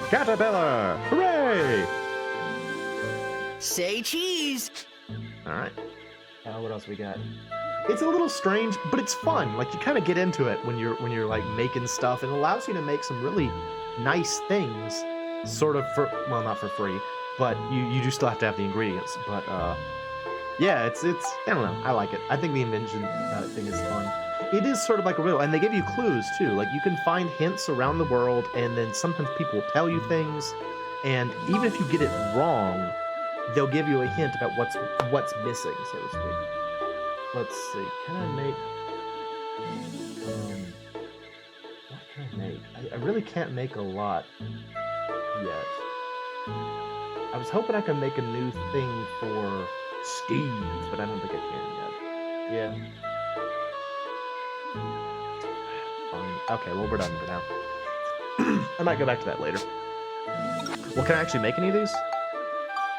Caterpillar! Hooray! Say cheese! Alright. What else we got? It's a little strange, but it's fun. Like, you kind of get into it when you're like making stuff. It allows you to make some really nice things, sort of for, well, not for free, but you do still have to have the ingredients. But yeah, it's I don't know. I like it. I think the invention thing is fun. It is sort of like a riddle, and they give you clues too. Like, you can find hints around the world, and then sometimes people will tell you things, and even if you get it wrong, they'll give you a hint about what's missing, so to speak. Let's see. Can I make? What can I make? I really can't make a lot yet. I was hoping I could make a new thing for Steve, but I don't think I can yet. Yeah. Fine. Okay, well, we're done for now. I might go back to that later. Well, can I actually make any of these?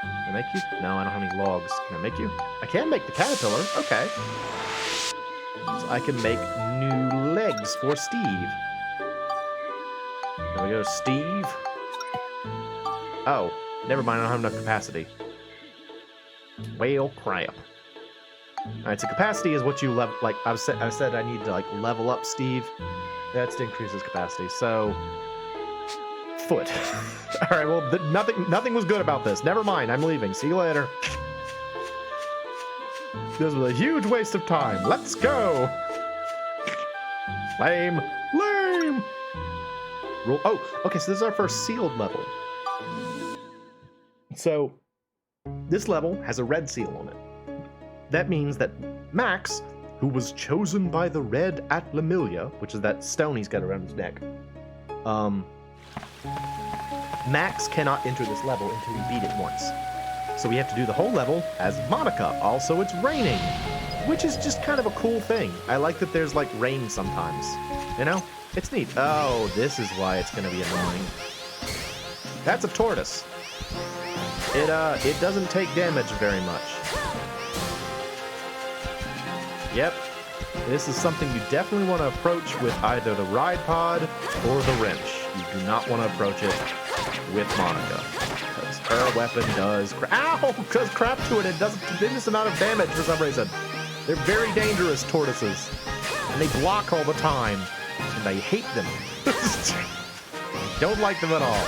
Can I make you? No, I don't have any logs. Can I make you? I can make the caterpillar. Okay. So I can make new legs for Steve. There we go, Steve. Oh, never mind. I don't have enough capacity. Well, crap. Alright, so capacity is what you level. Like I said, I need to like level up Steve. That's to increase his capacity. So. Foot. All right, well, nothing was good about this. Never mind, I'm leaving. See you later. This was a huge waste of time. Let's go. Lame. Roll. Oh, okay, so this is our first sealed level. So, this level has a red seal on it. That means that Max, who was chosen by the red Atlamilia, which is that stone he's got around his neck, Max cannot enter this level until we beat it once. So we have to do the whole level as Monica. Also, it's raining, which is just kind of a cool thing. I like that there's, like, rain sometimes. You know? It's neat. Oh, this is why it's going to be annoying. That's a tortoise. It doesn't take damage very much. Yep. This is something you definitely want to approach with either the ride pod or the wrench. You do not want to approach it with Monica, because her weapon does crap to it. It does a tremendous amount of damage for some reason. They're very dangerous tortoises, and they block all the time, and I hate them. Don't like them at all.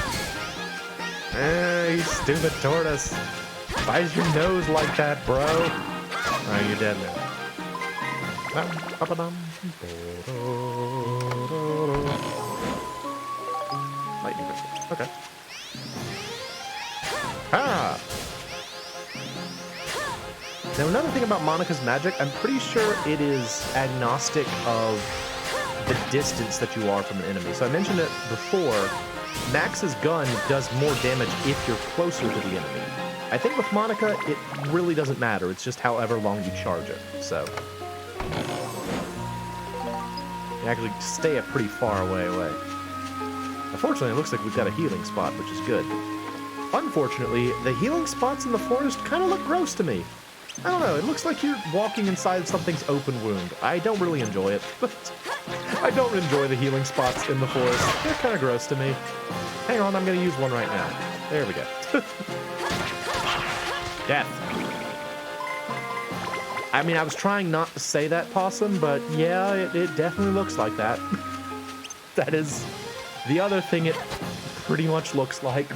You stupid tortoise. Why is your nose like that, bro? Alright, you're dead now. Lightning crystal. Okay. Ah! Now, another thing about Monica's magic, I'm pretty sure it is agnostic of the distance that you are from an enemy. So I mentioned it before, Max's gun does more damage if you're closer to the enemy. I think with Monica, it really doesn't matter. It's just however long you charge it, so. You actually stay a pretty far away. Unfortunately, it looks like we've got a healing spot, which is good. Unfortunately, the healing spots in the forest kind of look gross to me. I don't know, it looks like you're walking inside something's open wound. I don't really enjoy it. I don't enjoy the healing spots in the forest. They're kind of gross to me. Hang on, I'm going to use one right now. There we go. Death. I mean, I was trying not to say that, Possum, but yeah, it definitely looks like that. That is the other thing it pretty much looks like.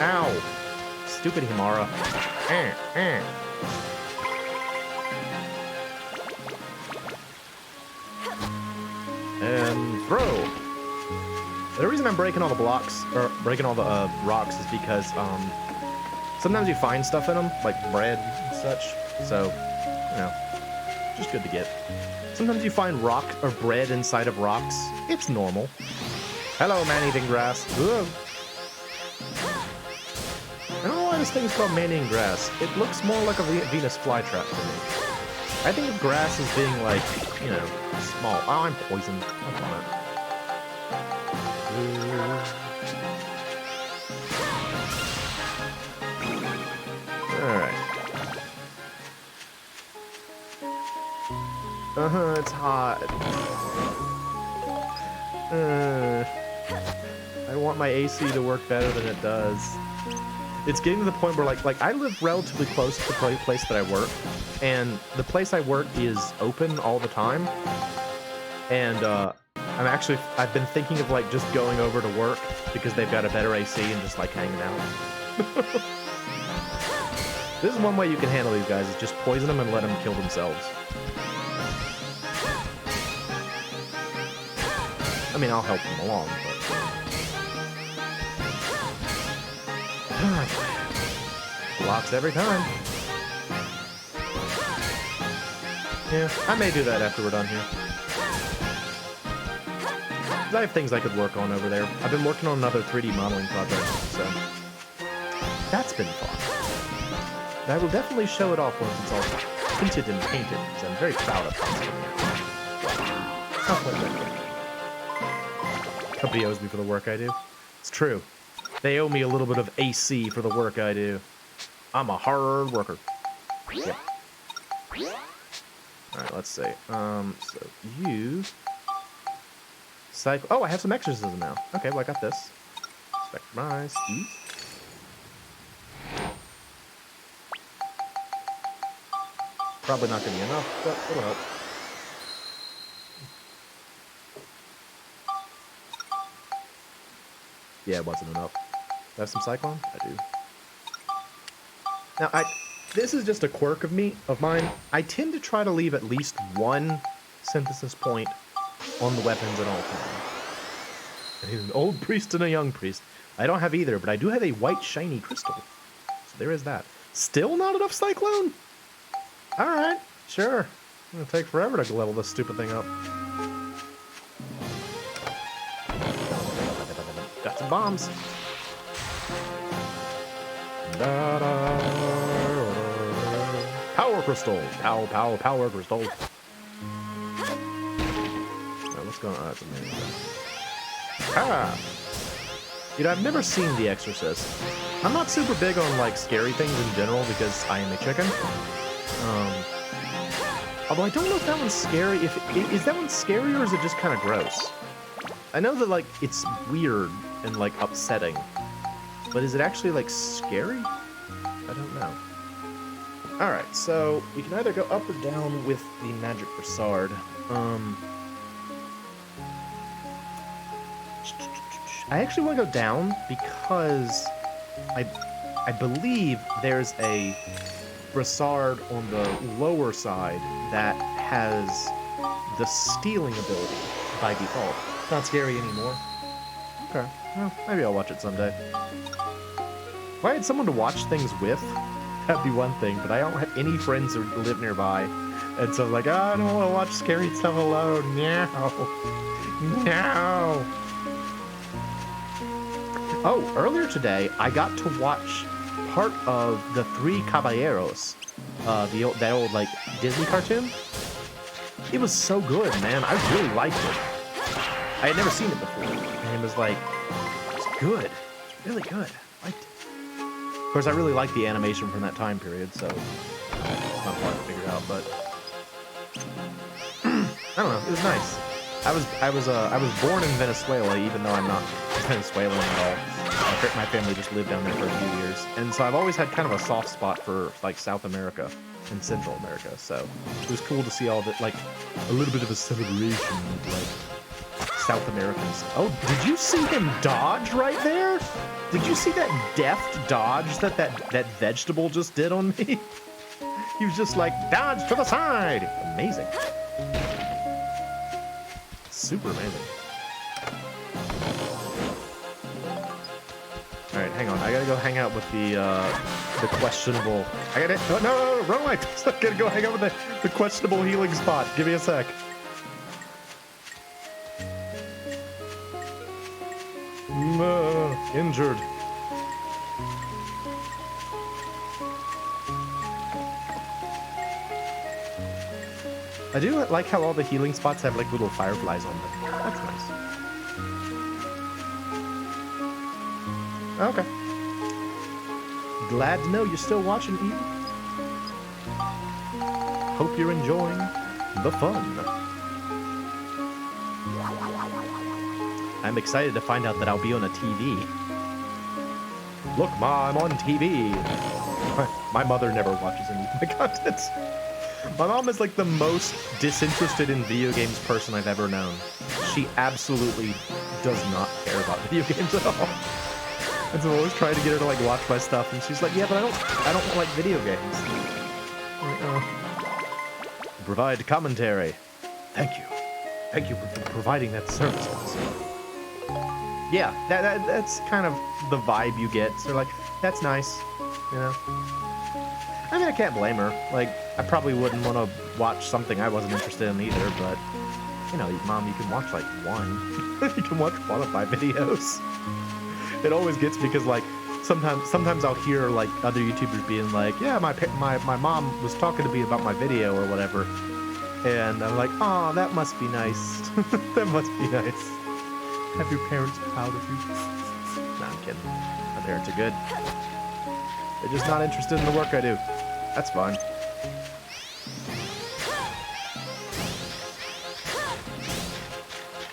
Ow! Stupid Himara. And throw. The reason I'm breaking all the blocks, or breaking all the rocks, is because sometimes you find stuff in them, like bread and such. So, you know, just good to get. Sometimes you find rock or bread inside of rocks. It's normal. Hello, man-eating grass. Ugh. I don't know why this thing's called man-eating grass. It looks more like a Venus flytrap to me. I think of grass as being like, you know, small. Oh, I'm poisoned. I'm on it. Alright. It's hot. I want my AC to work better than it does. It's getting to the point where like I live relatively close to the place that I work, and the place I work is open all the time. And I've been thinking of like just going over to work because they've got a better AC and just like hanging out. This is one way you can handle these guys, is just poison them and let them kill themselves. I mean, I'll help them along, but... blocks every time. Yeah, I may do that after we're done here. I have things I could work on over there. I've been working on another 3D modeling project, so... that's been fun. And I will definitely show it off once it's all tinted and painted, because I'm very proud of it. Company owes me for the work I do. It's true. They owe me a little bit of AC for the work I do. I'm a hard worker. Yep. Alright, let's see. So you... cycle... oh, I have some exorcism now. Okay, well, I got this. Spectramize. Probably not going to be enough, but it'll help. Yeah, it wasn't enough. Do I have some Cyclone? I do. Now, this is just a quirk of mine. I tend to try to leave at least one synthesis point on the weapons at all times. He's an old priest and a young priest. I don't have either, but I do have a white shiny crystal. So there is that. Still not enough Cyclone? Alright, sure. It's gonna take forever to level this stupid thing up. Got some bombs. Power crystal. Power crystal. Oh, what's going on? That's amazing. Ah! You know, I've never seen The Exorcist. I'm not super big on, like, scary things in general because I am a chicken. Although I don't know if that one's scary. Is that one scary or is it just kind of gross? I know that, like, it's weird and, like, upsetting. But is it actually, like, scary? I don't know. Alright, so we can either go up or down with the magic brassard. I actually want to go down because I believe there's a brassard on the lower side that has the stealing ability by default. It's not scary anymore. Okay, well, maybe I'll watch it someday. If I had someone to watch things with, that'd be one thing, but I don't have any friends who live nearby. And so I'm like, oh, I don't want to watch scary stuff alone. No. No. Oh, earlier today, I got to watch part of the Three Caballeros, that old, like, Disney cartoon. It was so good, man. I really liked it. I had never seen it before, and it was like, it's good. It's really good. I liked it. Of course, I really like the animation from that time period, so it's not hard to figure out, but I don't know. It was nice. I was born in Venezuela, even though I'm not Venezuelan at all. My family just lived down there for a few years, and so I've always had kind of a soft spot for, like, South America and Central America. So it was cool to see all that, like, a little bit of a celebration of, like, South Americans. Oh, did you see him dodge right there? Did you see that deft dodge that vegetable just did on me? He was just like, dodge to the side. Amazing. Super amazing. All right, hang on. I gotta go hang out with the questionable. I gotta. Oh, no, wrong way. I gotta go hang out with the questionable healing spot. Give me a sec. Injured. I do like how all the healing spots have like little fireflies on them. That's nice. Okay. Glad to know you're still watching, Eden. Hope you're enjoying the fun. I'm excited to find out that I'll be on a TV. Look, Ma, I'm on TV. My mother never watches any of my content. My mom is like the most disinterested in video games person I've ever known. She absolutely does not care about video games at all. And so I'm always trying to get her to like watch my stuff, and she's like, "Yeah, but I don't like video games." Provide commentary. Thank you for providing that service. Yeah, that's kind of the vibe you get. So like, that's nice, you know. I mean, I can't blame her. Like, I probably wouldn't want to watch something I wasn't interested in either, but, you know, Mom, you can watch, like, one. You can watch one of my videos. It always gets me because, like, sometimes I'll hear, like, other YouTubers being like, yeah, my mom was talking to me about my video or whatever. And I'm like, oh, that must be nice. That must be nice. Have your parents proud of you? No, I'm kidding. My parents are good. They're just not interested in the work I do. That's fine.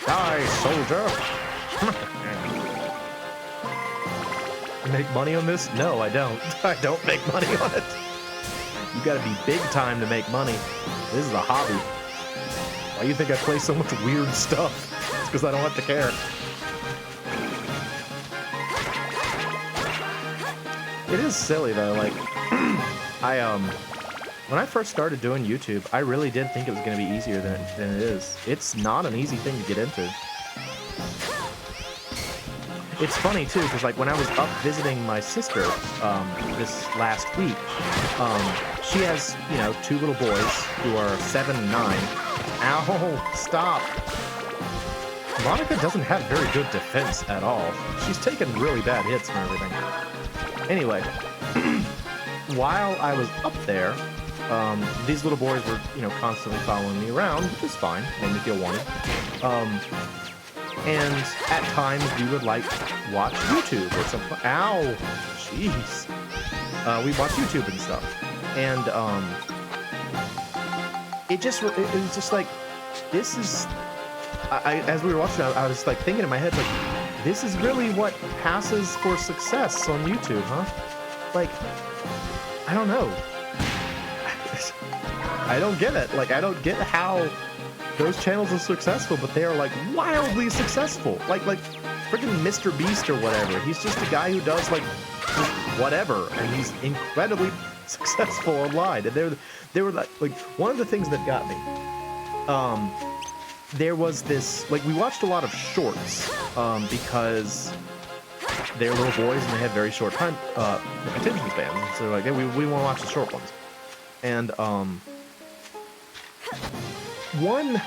Die, soldier! You make money on this? No, I don't. I don't make money on it. You gotta be big time to make money. This is a hobby. Why do you think I play so much weird stuff? It's because I don't have to care. It is silly though, like, when I first started doing YouTube, I really did think it was going to be easier than it is. It's not an easy thing to get into. It's funny too, because like when I was up visiting my sister this last week, she has, you know, 2 little boys who are 7 and 9. Ow, stop. Monica doesn't have very good defense at all. She's taken really bad hits from everything. Anyway, while I was up there, these little boys were, you know, constantly following me around, which is fine, made me feel wanted. And at times we would like watch YouTube or something. Ow, jeez. We watch YouTube and stuff, and it was just like, this is. As we were watching, I was like thinking in my head, like, this is really what passes for success on YouTube, huh? Like, I don't know. I don't get it. Like, I don't get how those channels are successful, but they are, like, wildly successful. Like freaking Mr. Beast or whatever. He's just a guy who does, like, whatever, and he's incredibly successful online. And they were like, one of the things that got me, there was this, like, we watched a lot of shorts, because they're little boys and they have very short time, attention spans. So they're like, hey, we want to watch the short ones. And, one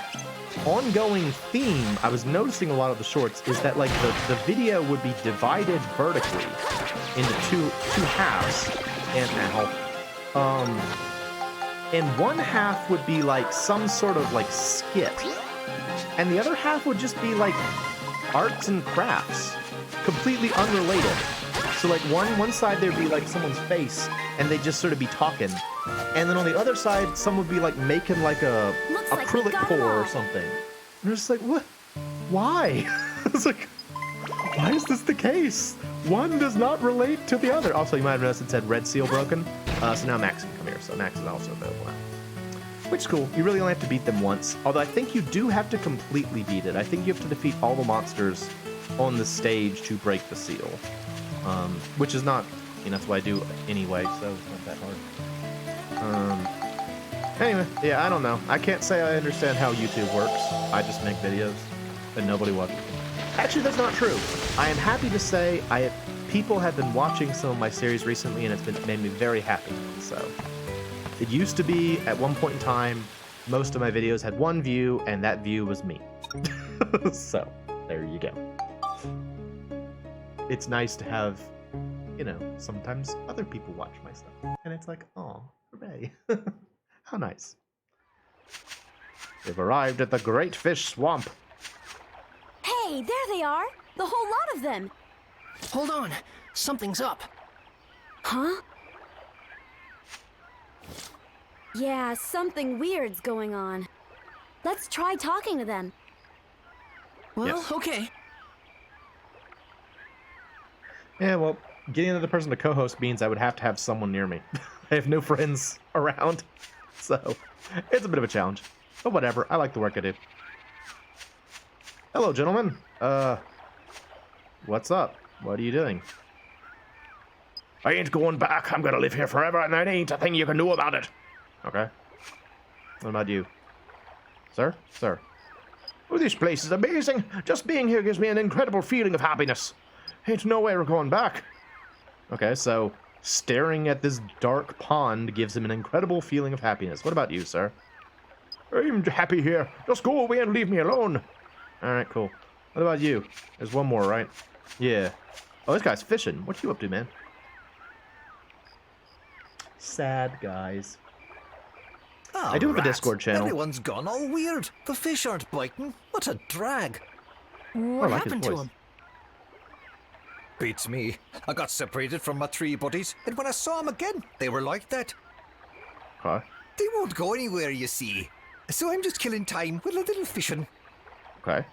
ongoing theme I was noticing a lot of the shorts is that, like, the video would be divided vertically into two halves, and one half would be like some sort of like skit, and the other half would just be like arts and crafts, completely unrelated. So like one side there'd be like someone's face and they'd just sort of be talking, and then on the other side someone would be like making like a acrylic pour or something. And they're just like, what? Why? It's like, why is this the case? One does not relate to the other. Also, you might have noticed it said red seal broken. So now Max can come here. So Max is also available now. Which is cool. You really only have to beat them once. Although I think you do have to completely beat it. I think you have to defeat all the monsters on the stage to break the seal. Which is not, you know, that's what I do anyway, so it's not that hard. Anyway, yeah, I don't know. I can't say I understand how YouTube works. I just make videos, and nobody watches them. Actually, that's not true. I am happy to say people have been watching some of my series recently, and it's made me very happy. So, it used to be, at one point in time, most of my videos had 1 view, and that view was me. So, there you go. it's nice to have, you know, sometimes other people watch my stuff. And it's like, oh, hooray. How nice. They've arrived at the Great Fish Swamp. Hey, there they are! The whole lot of them! Hold on. Something's up. Huh? Yeah, something weird's going on. Let's try talking to them. Well, Yes. okay. Yeah, well, getting another person to co-host means I would have to have someone near me. I have no friends around, so it's a bit of a challenge. But whatever, I like the work I do. Hello, gentlemen. What's up? What are you doing? I ain't going back. I'm gonna live here forever, and there ain't a thing you can do about it. Okay. What about you? Sir? Sir? Oh, this place is amazing. Just being here gives me an incredible feeling of happiness. Ain't no way we're going back. Okay, so staring at this dark pond gives him an incredible feeling of happiness. What about you, sir? I'm happy here. Just go away and leave me alone. Alright, cool. What about you? There's one more, right? Yeah. Oh, this guy's fishing. What are you up to, man? Sad guys. Ah, I do have a rats. Discord channel. Everyone's gone all weird. The fish aren't biting. What a drag. What I like his happened to voice. him? Beats me. I got separated from my 3 buddies, and when I saw them again, they were like that. Okay. They won't go anywhere, you see. So I'm just killing time with a little fishing. Okay.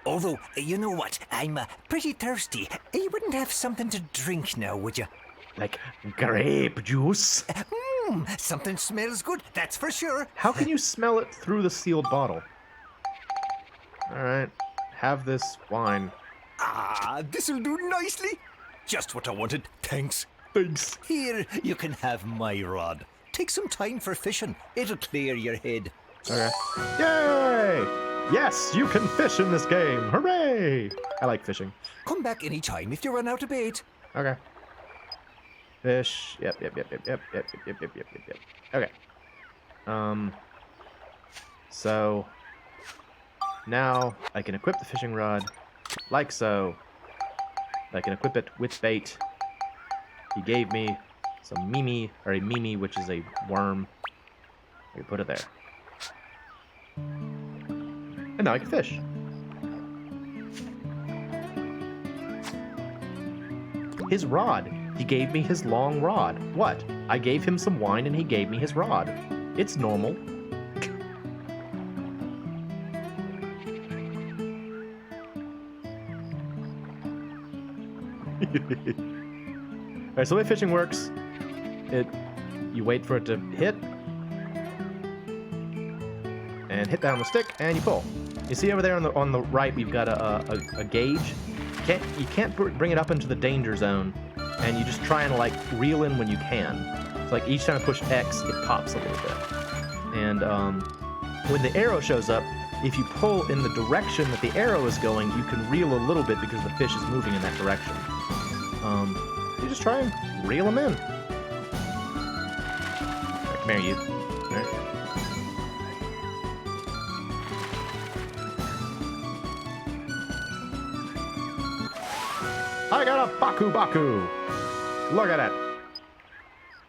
Although, you know what? I'm pretty thirsty. You wouldn't have something to drink now, would you? Like grape juice? Something smells good, that's for sure. How can you smell it through the sealed bottle? Alright. Have this wine. Ah, this'll do nicely. Just what I wanted, thanks. Thanks. Here, you can have my rod. Take some time for fishing. It'll clear your head. Okay. Yay! Yes, you can fish in this game. Hooray! I like fishing. Come back any time if you run out of bait. Okay. Fish. Yep. Okay. So now I can equip the fishing rod like so. I can equip it with bait. He gave me some mimi, or a mimi, which is a worm. We put it there. And now I can fish. His rod. He gave me his long rod. What? I gave him some wine and he gave me his rod. It's normal. Alright, so the way fishing works, you wait for it to hit, and hit down the stick, and you pull. You see over there on the right, we've got a gauge. You can't bring it up into the danger zone, and you just try and like reel in when you can. So like each time I push X, it pops a little bit. And when the arrow shows up, if you pull in the direction that the arrow is going, you can reel a little bit because the fish is moving in that direction. You just try and reel them in. Right, come here, you. Right. I got a baku. Look at it.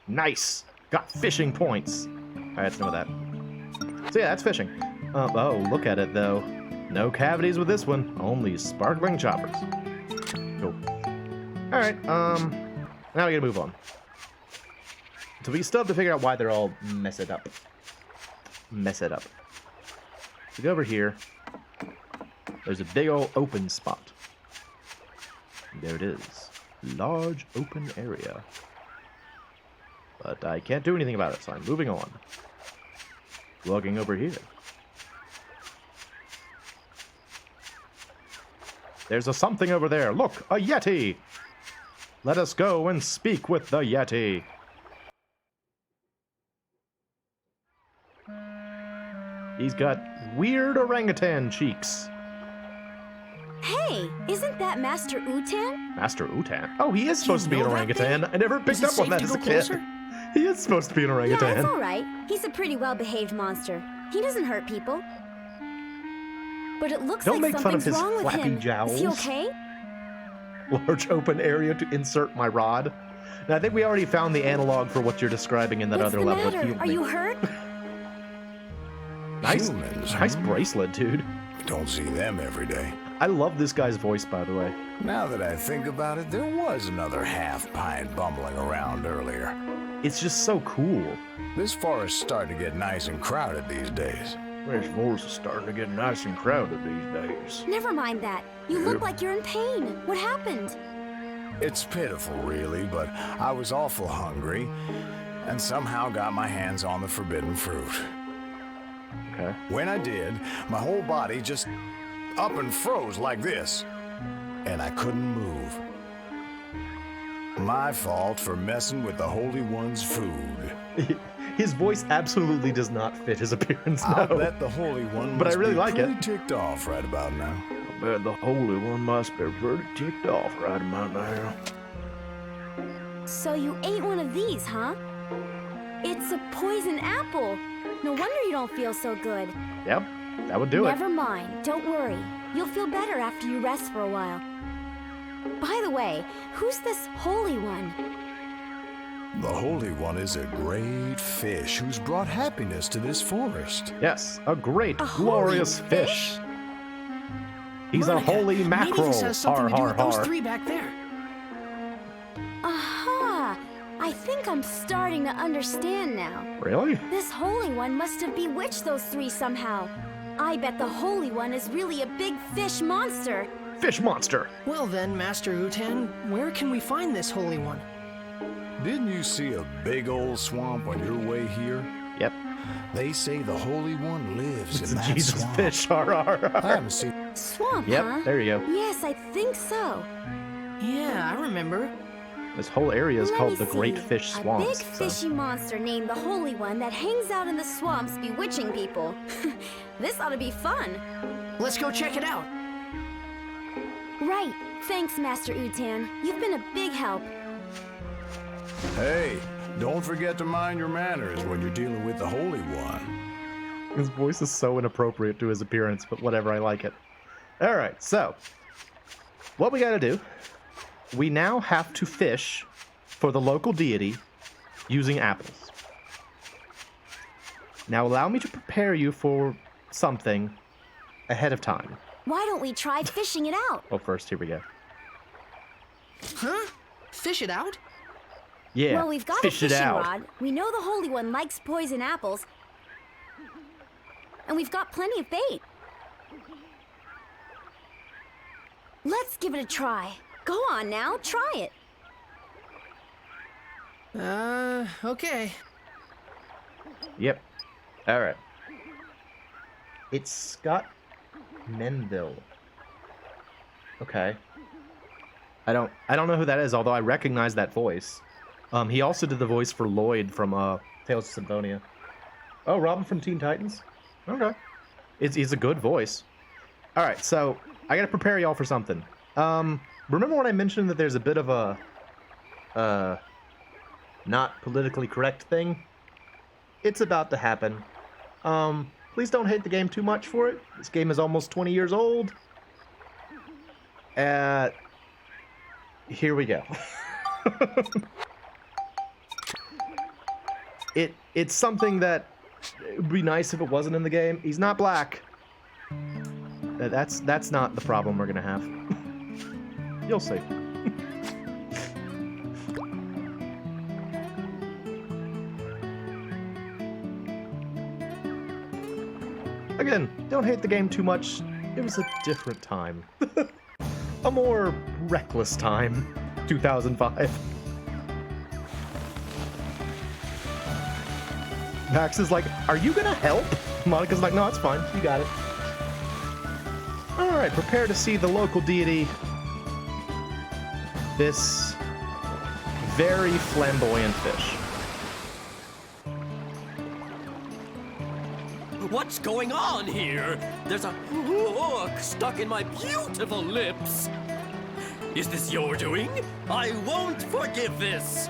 Nice. Got fishing points. Alright, that's enough of that. So yeah, that's fishing. Oh, look at it though. No cavities with this one. Only sparkling choppers. Cool. Alright, now we gotta move on. So we still have to figure out why they're all mess it up. So go over here. There's a big old open spot. There it is. Large open area. But I can't do anything about it, so I'm moving on. Looking over here. There's a something over there. Look, a Yeti! Let us go and speak with the Yeti. He's got weird orangutan cheeks. Hey, isn't that Master Utan? Master Utan? Oh, he is supposed to be an know that orangutan. thing? I never picked Is it up on safe that to as go a kid. closer? He is supposed to be an Yeah, orangutan. it's alright. He's a pretty well-behaved monster. He doesn't hurt people. But it looks Don't like make fun of something's his wrong with flappy him. jowls. Is he okay? large open area to insert my rod. Now, I think we already found the analog for what you're describing in that What's other the level. matter? Are you hurt? Nice, Humans, nice huh? bracelet, dude. Don't see them every day. I love this guy's voice, by the way. Now that I think about it, there was another half-pint bumbling around earlier. It's just so cool. This forest's starting to get nice and crowded these days. This forest is starting to get nice and crowded these days. Never mind that. You look like you're in pain. What happened? It's pitiful, really, but I was awful hungry and somehow got my hands on the forbidden fruit. Okay. When I did, my whole body just up and froze like this, and I couldn't move. My fault for messing with the Holy One's food. His voice absolutely does not fit his appearance now. I'll bet the Holy One But I must really be like it. pretty ticked off right about now. I bet the Holy One must be pretty ticked off right about now. So you ate one of these, huh? It's a poison apple. No wonder you don't feel so good. Yep, that would do Never mind. Don't worry. You'll feel better after you rest for a while. By the way, who's this Holy One? The Holy One is a great fish who's brought happiness to this forest. it. Yes, a great, A holy glorious fish. He's Monica, a holy mackerel. Maybe this has something to do with those har. three back there. Aha! I think I'm starting to understand now. Really? This Holy One must have bewitched those three somehow. I bet the Holy One is really a big fish monster. Fish monster. Well then, Master Utan, where can we find this Holy One? Didn't you see a big old swamp on your way here? Yep. They say the Holy One lives It's in a that Jesus swamp. fish. Har. I haven't seen. Swamp, Yep, huh? there you go. Yes, I think so. Yeah, I remember. This whole area is Let called me the Great see. Fish A Swamps. big so- fishy monster named the Holy One that hangs out in the swamps bewitching people. This ought to be fun. Let's go check it out. Right. Thanks, Master Utan. You've been a big help. Hey, don't forget to mind your manners when you're dealing with the Holy One. His voice is so inappropriate to his appearance, but whatever, I like it. Alright, so, what we gotta do, we now have to fish for the local deity using apples. Now allow me to prepare you for something ahead of time. Why don't we try fishing it out? Well, first, here we go. Huh? Fish it out? Yeah, Well, we've got a fish it fishing out. rod. We know the Holy One likes poison apples. And we've got plenty of bait. Let's give it a try. Go on now, try it. Okay. Yep. Alright. It's Scott Menville. Okay. I don't know who that is, although I recognize that voice. He also did the voice for Lloyd from Tales of Symphonia. Oh, Robin from Teen Titans? Okay. It's a good voice. Alright, so I gotta prepare y'all for something. Remember when I mentioned that there's a bit of a not politically correct thing? It's about to happen. Please don't hate the game too much for it. This game is almost 20 years old. Here we go. It's something that it would be nice if it wasn't in the game. He's not black. That's not the problem we're gonna have. You'll see. Again, don't hate the game too much. It was a different time. A more reckless time. 2005. Max is like, are you gonna help? Monica's like, no, it's fine. You got it. Alright, prepare to see the local deity. This very flamboyant fish. What's going on here? There's a hook stuck in my beautiful lips. Is this your doing? I won't forgive this.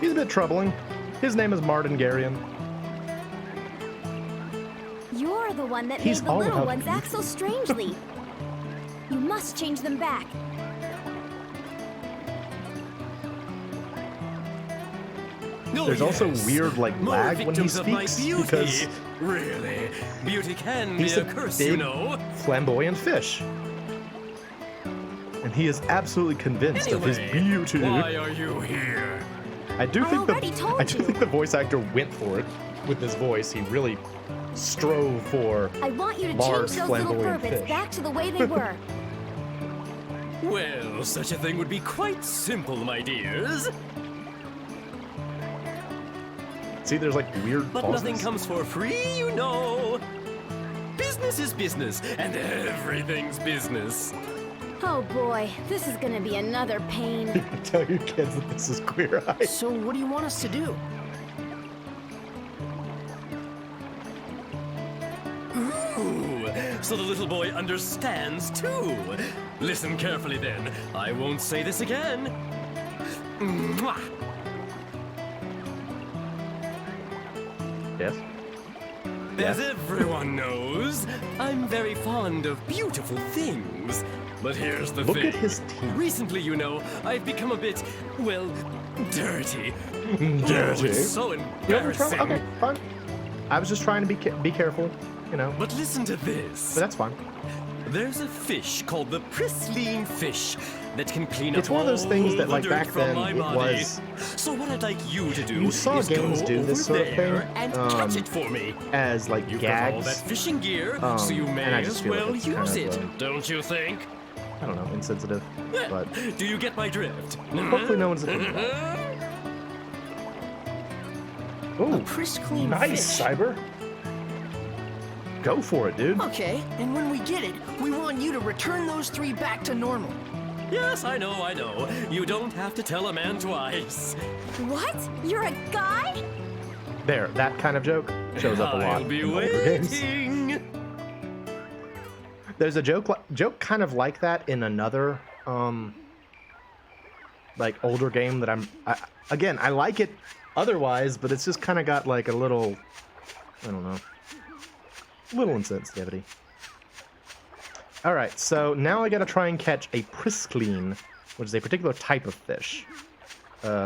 He's a bit troubling. His name is Martin Garion. You're the one that He's made the all little about ones act so strangely. You must change them back. Oh, There's also yes. weird like More lag when he victims of my speaks beauty. because Really, beauty can be he's a a curse, big, you know. flamboyant fish. And he is absolutely convinced of his beauty. Why are you here? I do think already told you. think the voice actor went for it with his voice. He really strove for I want you to large, change those little flamboyant Firbits fish. back to the way they were. Well, such a thing would be quite simple, my dears. See, there's like weird But pauses. nothing comes for free, you know. Business is business, and everything's business. Oh boy, this is gonna be another pain. Tell your kids that this is Queer Eye. So what do you want us to do? Ooh, so the little boy understands too. Listen carefully then. I won't say this again. Mwah. Yes. As everyone knows, I'm very fond of beautiful things. But here's the Look thing. at his teeth. Recently, you know, I've become a bit, well, dirty. Dirty? Oh, it's so Okay, embarrassing. fine. I was just trying to be careful, you know. But listen to this. But that's fine. There's a fish called the pristine fish that can clean It's up one of those all things that, the like, dirt back from then, my it body. was- So what I'd like you to do You saw is games go do this over sort of there thing, and catch it for me. As like You've got all that gags. fishing gear, so you may and I just as feel like well it's use kind it, of, don't you think? I don't know, insensitive. But Do you get my drift? hopefully no one's looking at A Ooh, pristine nice, fish. Cyber. Go for it, dude. Okay, and when we get it, we want you to return those 3 back to normal. Yes, I know, I know. You don't have to tell a man twice. What? You're a guy? There, that kind of joke shows up a lot I'll be in older games. waiting. There's a joke kind of like that in another like older game that again, I like it otherwise, but it's just kind of got like a little, I don't know, little insensitivity. All right, so now I gotta try and catch a pristine, which is a particular type of fish.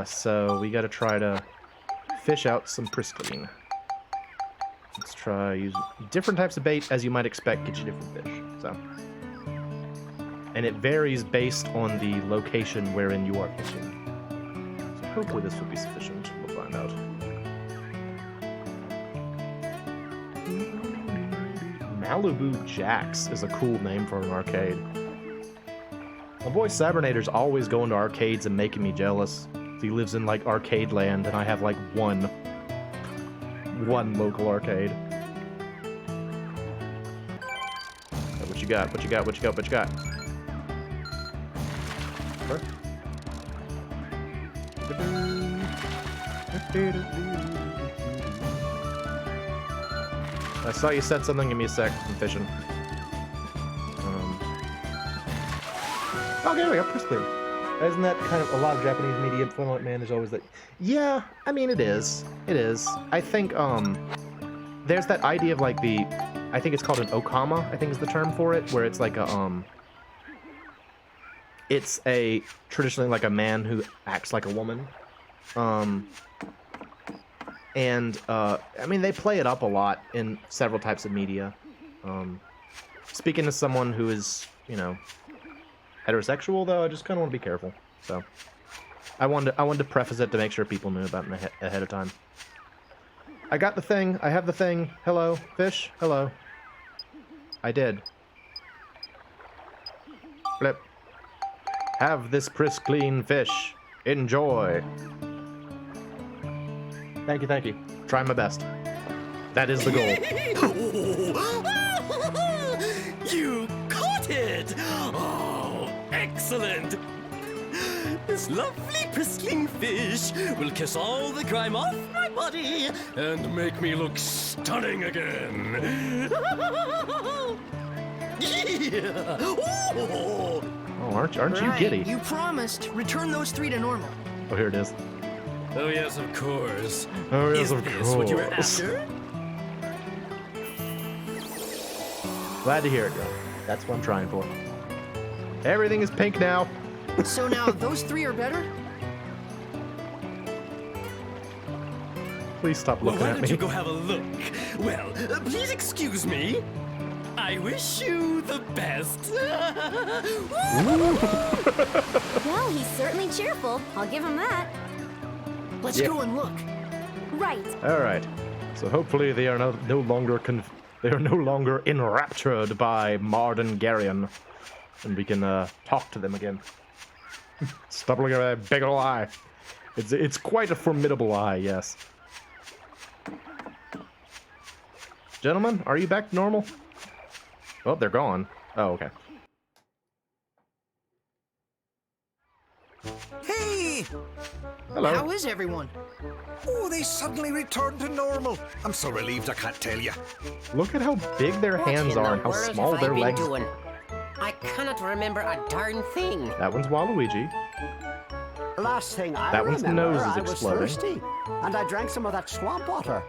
So we gotta try to fish out some pristine. Let's try use different types of bait, as you might expect, get you different fish. So, and it varies based on the location wherein you are fishing. So hopefully this will be sufficient. We'll find out. Malibu Jack's is a cool name for an arcade. My boy Cybernator's always going to arcades and making me jealous. He lives in like arcade land, and I have like one local arcade. What you got? What you got? What you got? What you got? I saw you said something. Give me a sec. I'm fishing. Oh, there we go. Pristine. Isn't that kind of a lot of Japanese media? Fun Man is always like, yeah. I mean, it is. It is. I think there's that idea of like the, I think it's called an okama. I think is the term for it, where it's like a it's a traditionally like a man who acts like a woman. And I mean, they play it up a lot in several types of media. Speaking as someone who is, you know, heterosexual, though, I just kind of want to be careful. So I wanted to preface it to make sure people knew about it ahead of time. I got the thing. I have the thing. Hello, fish. Hello. I did. Flip. Have this pristine fish. Enjoy. Thank you, thank you. Trying my best. That is the goal. You caught it! Oh, excellent! This lovely pristine fish will kiss all the grime off my body and make me look stunning again. Yeah! Oh. Oh, aren't you Right, giddy? you promised. Return those 3 to normal. Oh, here it is. Oh yes, of course. Oh, yes, Is of this what you were course. after? Glad to hear it, girl. That's what I'm trying for. Everything is pink now. So now those 3 are better? Please stop Well, looking why at don't me. you go have a look? Well, please excuse me. I wish you the best. Well, he's certainly cheerful. I'll give him that. Let's Yeah. go and look. Right. All right. So hopefully they are no longer enraptured by Marden Garion, and we can talk to them again. Stop looking at that big ol' eye. It's quite a formidable eye, yes. Gentlemen, are you back to normal? Oh, they're gone. Oh, okay. Hey! Hello. How is everyone? Oh, they suddenly returned to normal. I'm so relieved I can't tell you. Look at how big their hands are and how small their legs are. I cannot remember a darn thing. That one's Waluigi. Last thing I That one's remember, nose is I was exploding. thirsty, and I drank some of that swamp water.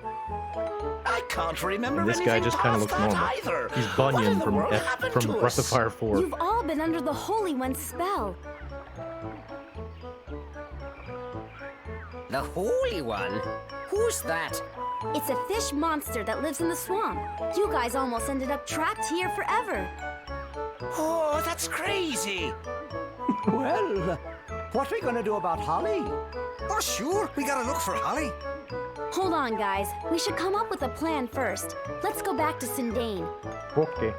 I can't remember And this guy anything just kind of past looks that normal. either. He's What in Bunyan the world happened from to Breath of us? Fire 4. You've all been under the Holy One's spell. The Holy One? Who's that? It's a fish monster that lives in the swamp. You guys almost ended up trapped here forever. Oh, that's crazy. Well, what are we going to do about Holly? Oh, sure. We gotta look for Holly. Hold on, guys. We should come up with a plan first. Let's go back to Sindane. Okay.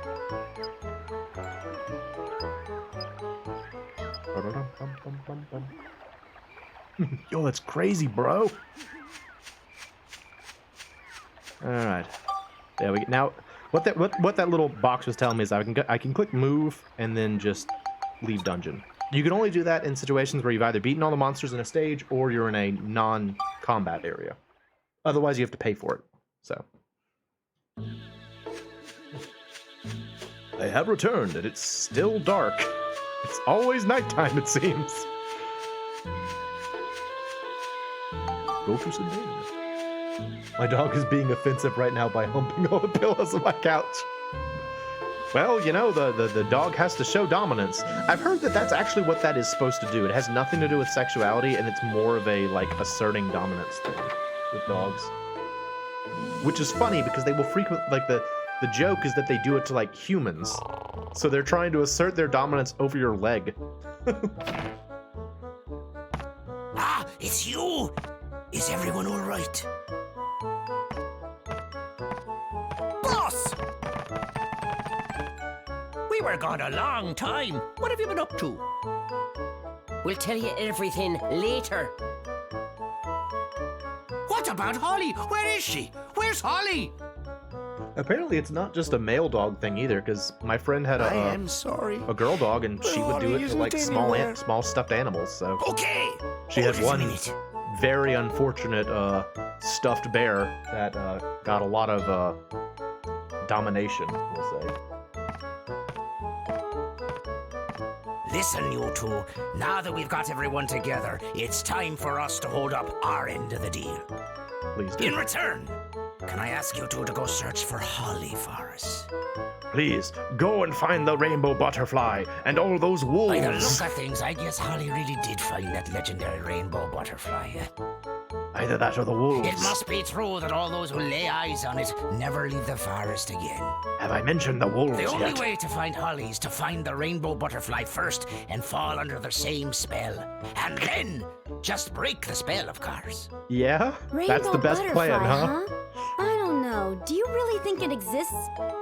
Yo, that's crazy, bro. All right. There we go. Now, what that little box was telling me is I can click move and then just leave dungeon. You can only do that in situations where you've either beaten all the monsters in a stage or you're in a non-combat area. Otherwise, you have to pay for it. So. I have returned, and it's still dark. It's always nighttime, it seems. Go to Sindane. My dog is being offensive right now by humping all the pillows of my couch. Well, you know, the dog has to show dominance. I've heard that that's actually what that is supposed to do. It has nothing to do with sexuality, and it's more of a, like, asserting dominance thing with dogs. Which is funny, because they will frequently, like, the joke is that they do it to, like, humans. So they're trying to assert their dominance over your leg. Ah, it's you! Is everyone all right? Boss! We were gone a long time. What have you been up to? We'll tell you everything later. What about Holly? Where is she? Where's Holly? Apparently it's not just a male dog thing either, because my friend had I am sorry. a girl dog, and she would do Holly it to, like, isn't small anywhere. small stuffed animals, so... Okay. She Hold had it a one minute. very unfortunate stuffed bear that got a lot of domination, we'll say. Listen, you two. Now that we've got everyone together, it's time for us to hold up our end of the deal. Please do. In return, can I ask you two to go search for Holly for us? Please, go and find the rainbow butterfly and all those By the look wolves. of things, I guess Holly really did find that legendary rainbow butterfly. Either that or the wolves. It must be true that all those who lay eyes on it never leave the forest again. Have I mentioned the wolves The only yet? way to find Holly is to find the rainbow butterfly first and fall under the same spell. And then just break the spell, of course. Yeah? That's the best butterfly, plan, huh? I don't know. Do you really think it exists?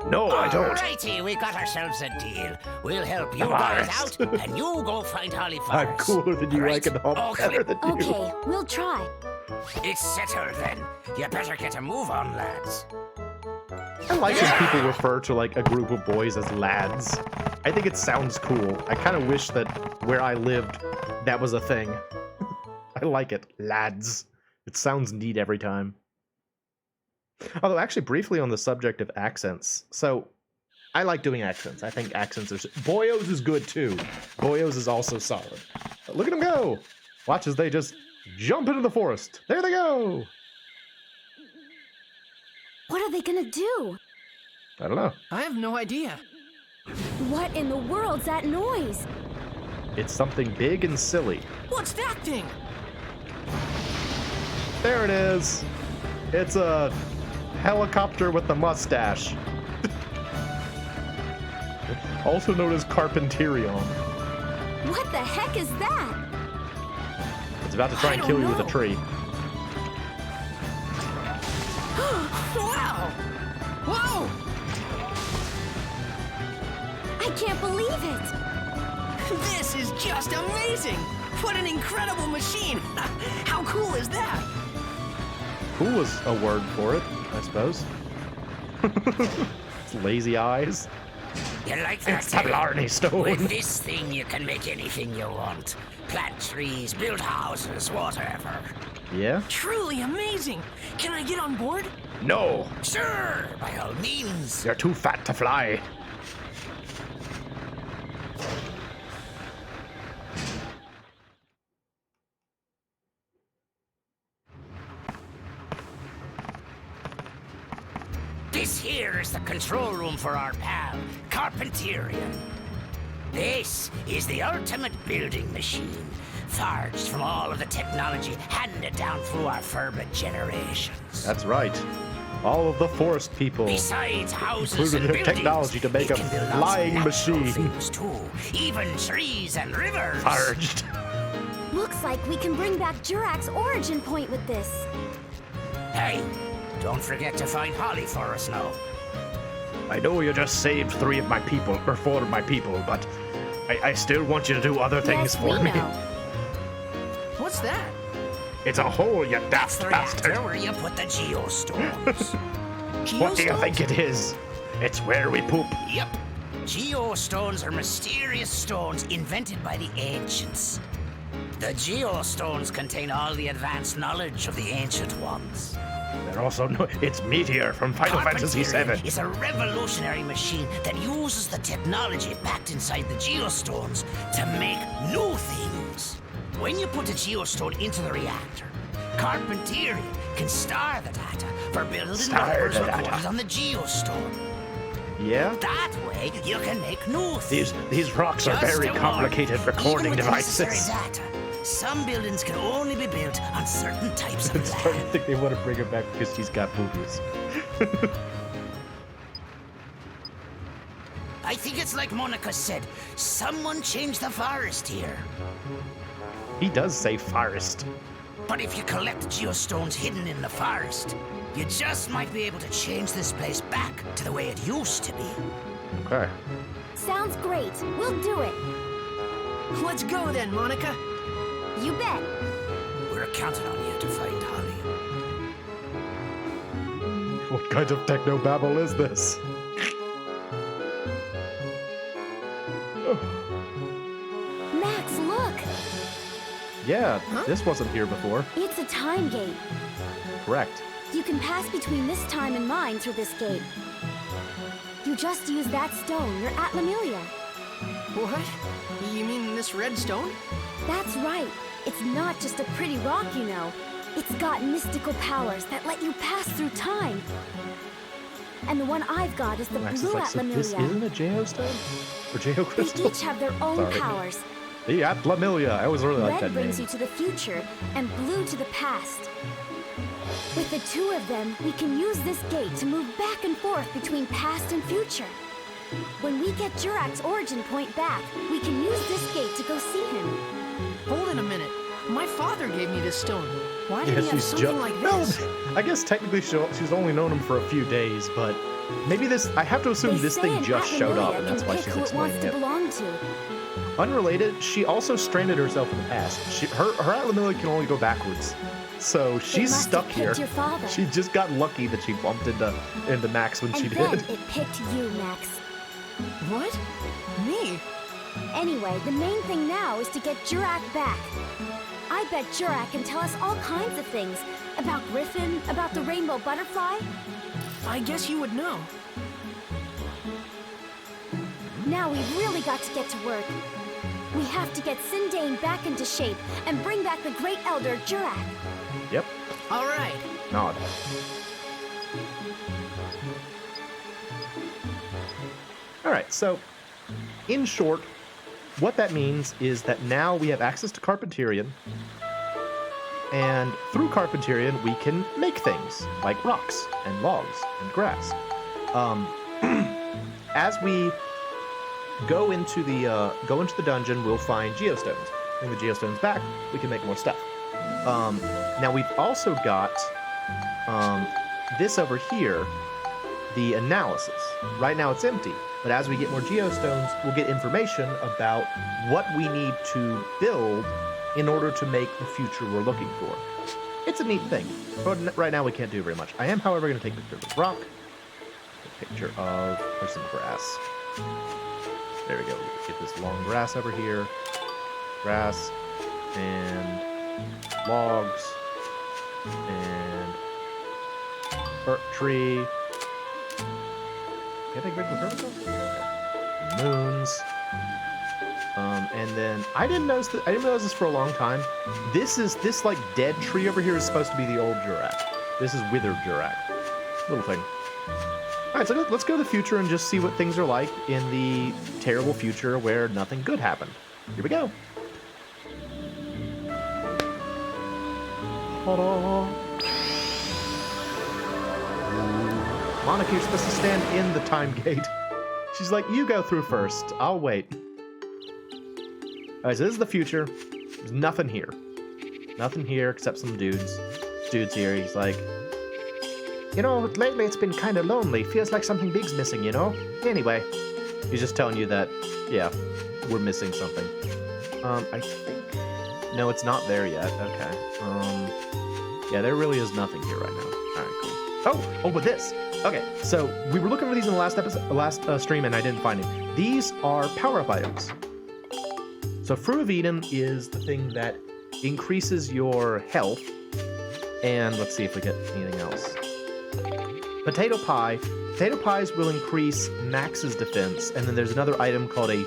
No, I don't. Alrighty, we got ourselves a deal. We'll help you Come guys on. out, and you go find Holly first. I'm cooler than you, I Right. can help Oh, better than you. Okay, we'll try. It's settled then. You better get a move on, lads. I like when people refer to, like, a group of boys as lads. I think it sounds cool. I kind of wish that where I lived, that was a thing. I like it. Lads. It sounds neat every time. Although, actually, briefly on the subject of accents. So, I like doing accents. I think accents are... Boyos is good, too. Boyos is also solid. But look at them go! Watch as they just jump into the forest. There they go! What are they gonna do? I don't know. I have no idea. What in the world's that noise? It's something big and silly. What's that thing? There it is! It's a helicopter with a mustache. Also known as Carpenterion. What the heck is that? It's about to try and kill you with a tree. Wow! Whoa! I can't believe it! This is just amazing! What an incredible machine! How cool is that? Cool is a word for it, I suppose. It's lazy eyes. You like that? It's a Blarney Stone. With this thing, you can make anything you want. Plant trees, build houses, whatever. Yeah? Truly amazing! Can I get on board? No! Sure, by all means. You're too fat to fly. This here is the control room for our pal, Carpenterion. This is the ultimate building machine, forged from all of the technology handed down through our Firbit generations. That's right. All of the forest people Besides houses included and their buildings, technology to make a it can build lots of flying natural machine. things too, even trees and rivers. Forged. Looks like we can bring back JUUUIIICCCCEEE's origin point with this. Hey, don't forget to find Holly for us now. I know you just saved 3 of my people, or 4 of my people, but I still want you to do other things Yes, for we me. know. What's that? It's a hole, you That's daft the bastard. reactor where you put the geostones. What do you Geostones? think it is? It's where we poop. Yep. Geostones are mysterious stones invented by the ancients. The geostones contain all the advanced knowledge of the ancient ones. They're also it's Meteor from Final Fantasy Carpenterion VII. is a revolutionary machine that uses the technology packed inside the geostones to make new things. When you put a geostone into the reactor, Carpenterion can store the data for building Store numbers the data. recorded on the geostone. Yeah? That way, you can make new things. These rocks are Just very a warning, complicated recording even with devices. necessary data, some buildings can only be built on certain types of I'm starting to land. think they want to bring her back because she's got boobies. I think it's like Monica said, someone changed the forest here. He does say forest. But if you collect the geostones hidden in the forest, you just might be able to change this place back to the way it used to be. Okay. Sounds great. We'll do it. Let's go then, Monica. You bet. We're counting on you to find Holly. What kind of technobabble is this? Max, look. Yeah, this wasn't here before. It's a time gate. Correct. You can pass between this time and mine through this gate. You just use that stone. You're at Lemuria. What? You mean this red stone? That's right. It's not just a pretty rock, you know. It's got mystical powers that let you pass through time. And the one I've got is the Max is blue like, at so this Lemuria. isn't a geostone? Or They geocrystal? each have their own Sorry. powers. The Atlamelia. I always really like Red that brings name. you to the future, and blue to the past. With the 2 of them, we can use this gate to move back and forth between past and future. When we get JUUUIIICCCCEEE's origin point back, we can use this gate to go see him. Hold it a minute. My father gave me this stone. Why did Yeah, he have she's something like this? I guess technically she's only known him for a few days, but maybe this. I have to assume They this say thing an just showed up, Atlamelia and that's can why pick she's who it wants explaining to it. belong to. Unrelated, she also stranded herself in the past. Her Atlamelia can only go backwards, so she's must stuck have here. picked your father. She just got lucky that she bumped into Max when she And then did. it picked you, Max. What? Me? Anyway, the main thing now is to get JUUUIIICCCCEEEE back. I bet JUUUIIIICCCCEEEE can tell us all kinds of things. About Griffin, about the rainbow butterfly. I guess you would know. Now we've really got to get to work. We have to get Sindane back into shape and bring back the Great Elder JUUUIIICCCCEEEE. Yep. All right. Nod. All right. So, in short, what that means is that now we have access to Carpenterion, And through Carpenterian, we can make things like rocks and logs and grass. As we go into the dungeon, we'll find geostones. Bring the geostones back, we can make more stuff. Now we've also got this over here, the analysis. Right now it's empty, but as we get more geostones, we'll get information about what we need to build in order to make the future we're looking for. It's a neat thing, but right now we can't do very much. I am, however, going to take a picture of this rock, a picture of some grass. There we go. Get this long grass over here. Grass and logs and birch tree. Can I take a picture of the vertical? Moons. And then I didn't notice this for a long time. This like dead tree over here is supposed to be the old Jurak. This is withered Jurak. Little thing. Alright, so let's go to the future and just see what things are like in the terrible future where nothing good happened. Here we go. Ta-da! Monica, you're supposed to stand in the time gate. She's like, you go through first. I'll wait. Alright, so this is the future. There's nothing here. Nothing here except some dudes. Dude's here. He's like, you know, lately it's been kind of lonely. Feels like something big's missing, you know? Anyway, he's just telling you that, yeah, we're missing something. I think... No, it's not there yet. Okay. Yeah, there really is nothing here right now. Alright, cool. Oh, but this! Okay, so we were looking for these in the last stream and I didn't find them. These are power-up items. So Fruit of Eden is the thing that increases your health. And let's see if we get anything else. Potato Pie. Potato Pies will increase Max's defense, and then there's another item called a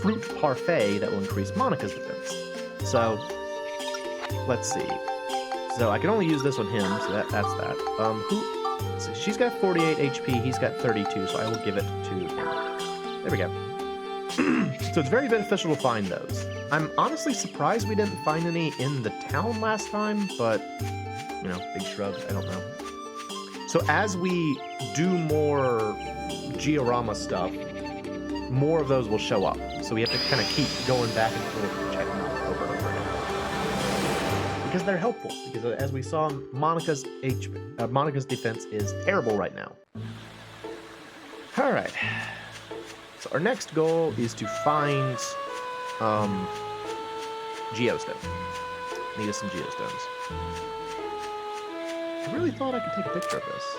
Fruit Parfait that will increase Monica's defense. So, let's see. So I can only use this on him, so that's that. So she's got 48 HP, he's got 32, so I will give it to him. There we go. So it's very beneficial to find those. I'm honestly surprised we didn't find any in the town last time, but, you know, big shrug, I don't know. So as we do more Giorama stuff, more of those will show up. So we have to kind of keep going back and forth and checking them out over and over again. Because they're helpful, because as we saw, Monica's defense is terrible right now. Alright. So our next goal is to find geostone. Need us some geostones. I really thought I could take a picture of this.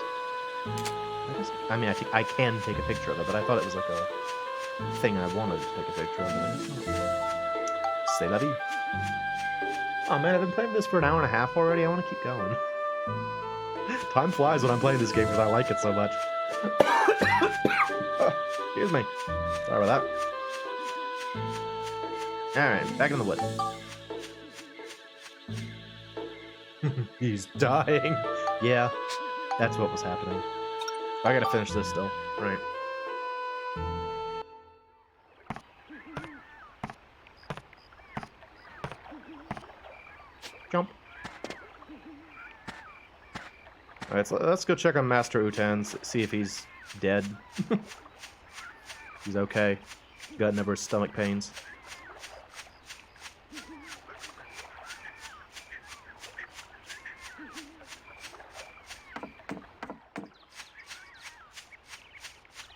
I mean, I think I can take a picture of it, but I thought it was like a thing I wanted to take a picture of it. C'est la vie. Oh man, I've been playing this for an hour and a half already. I want to keep going. Time flies when I'm playing this game because I like it so much. Excuse me. Sorry about that. Alright, back in the wood. He's dying. Yeah, that's what was happening. I gotta finish this still. Right. Jump. Alright, so let's go check on Master Utan's, see if he's dead. He's okay. Got never stomach pains.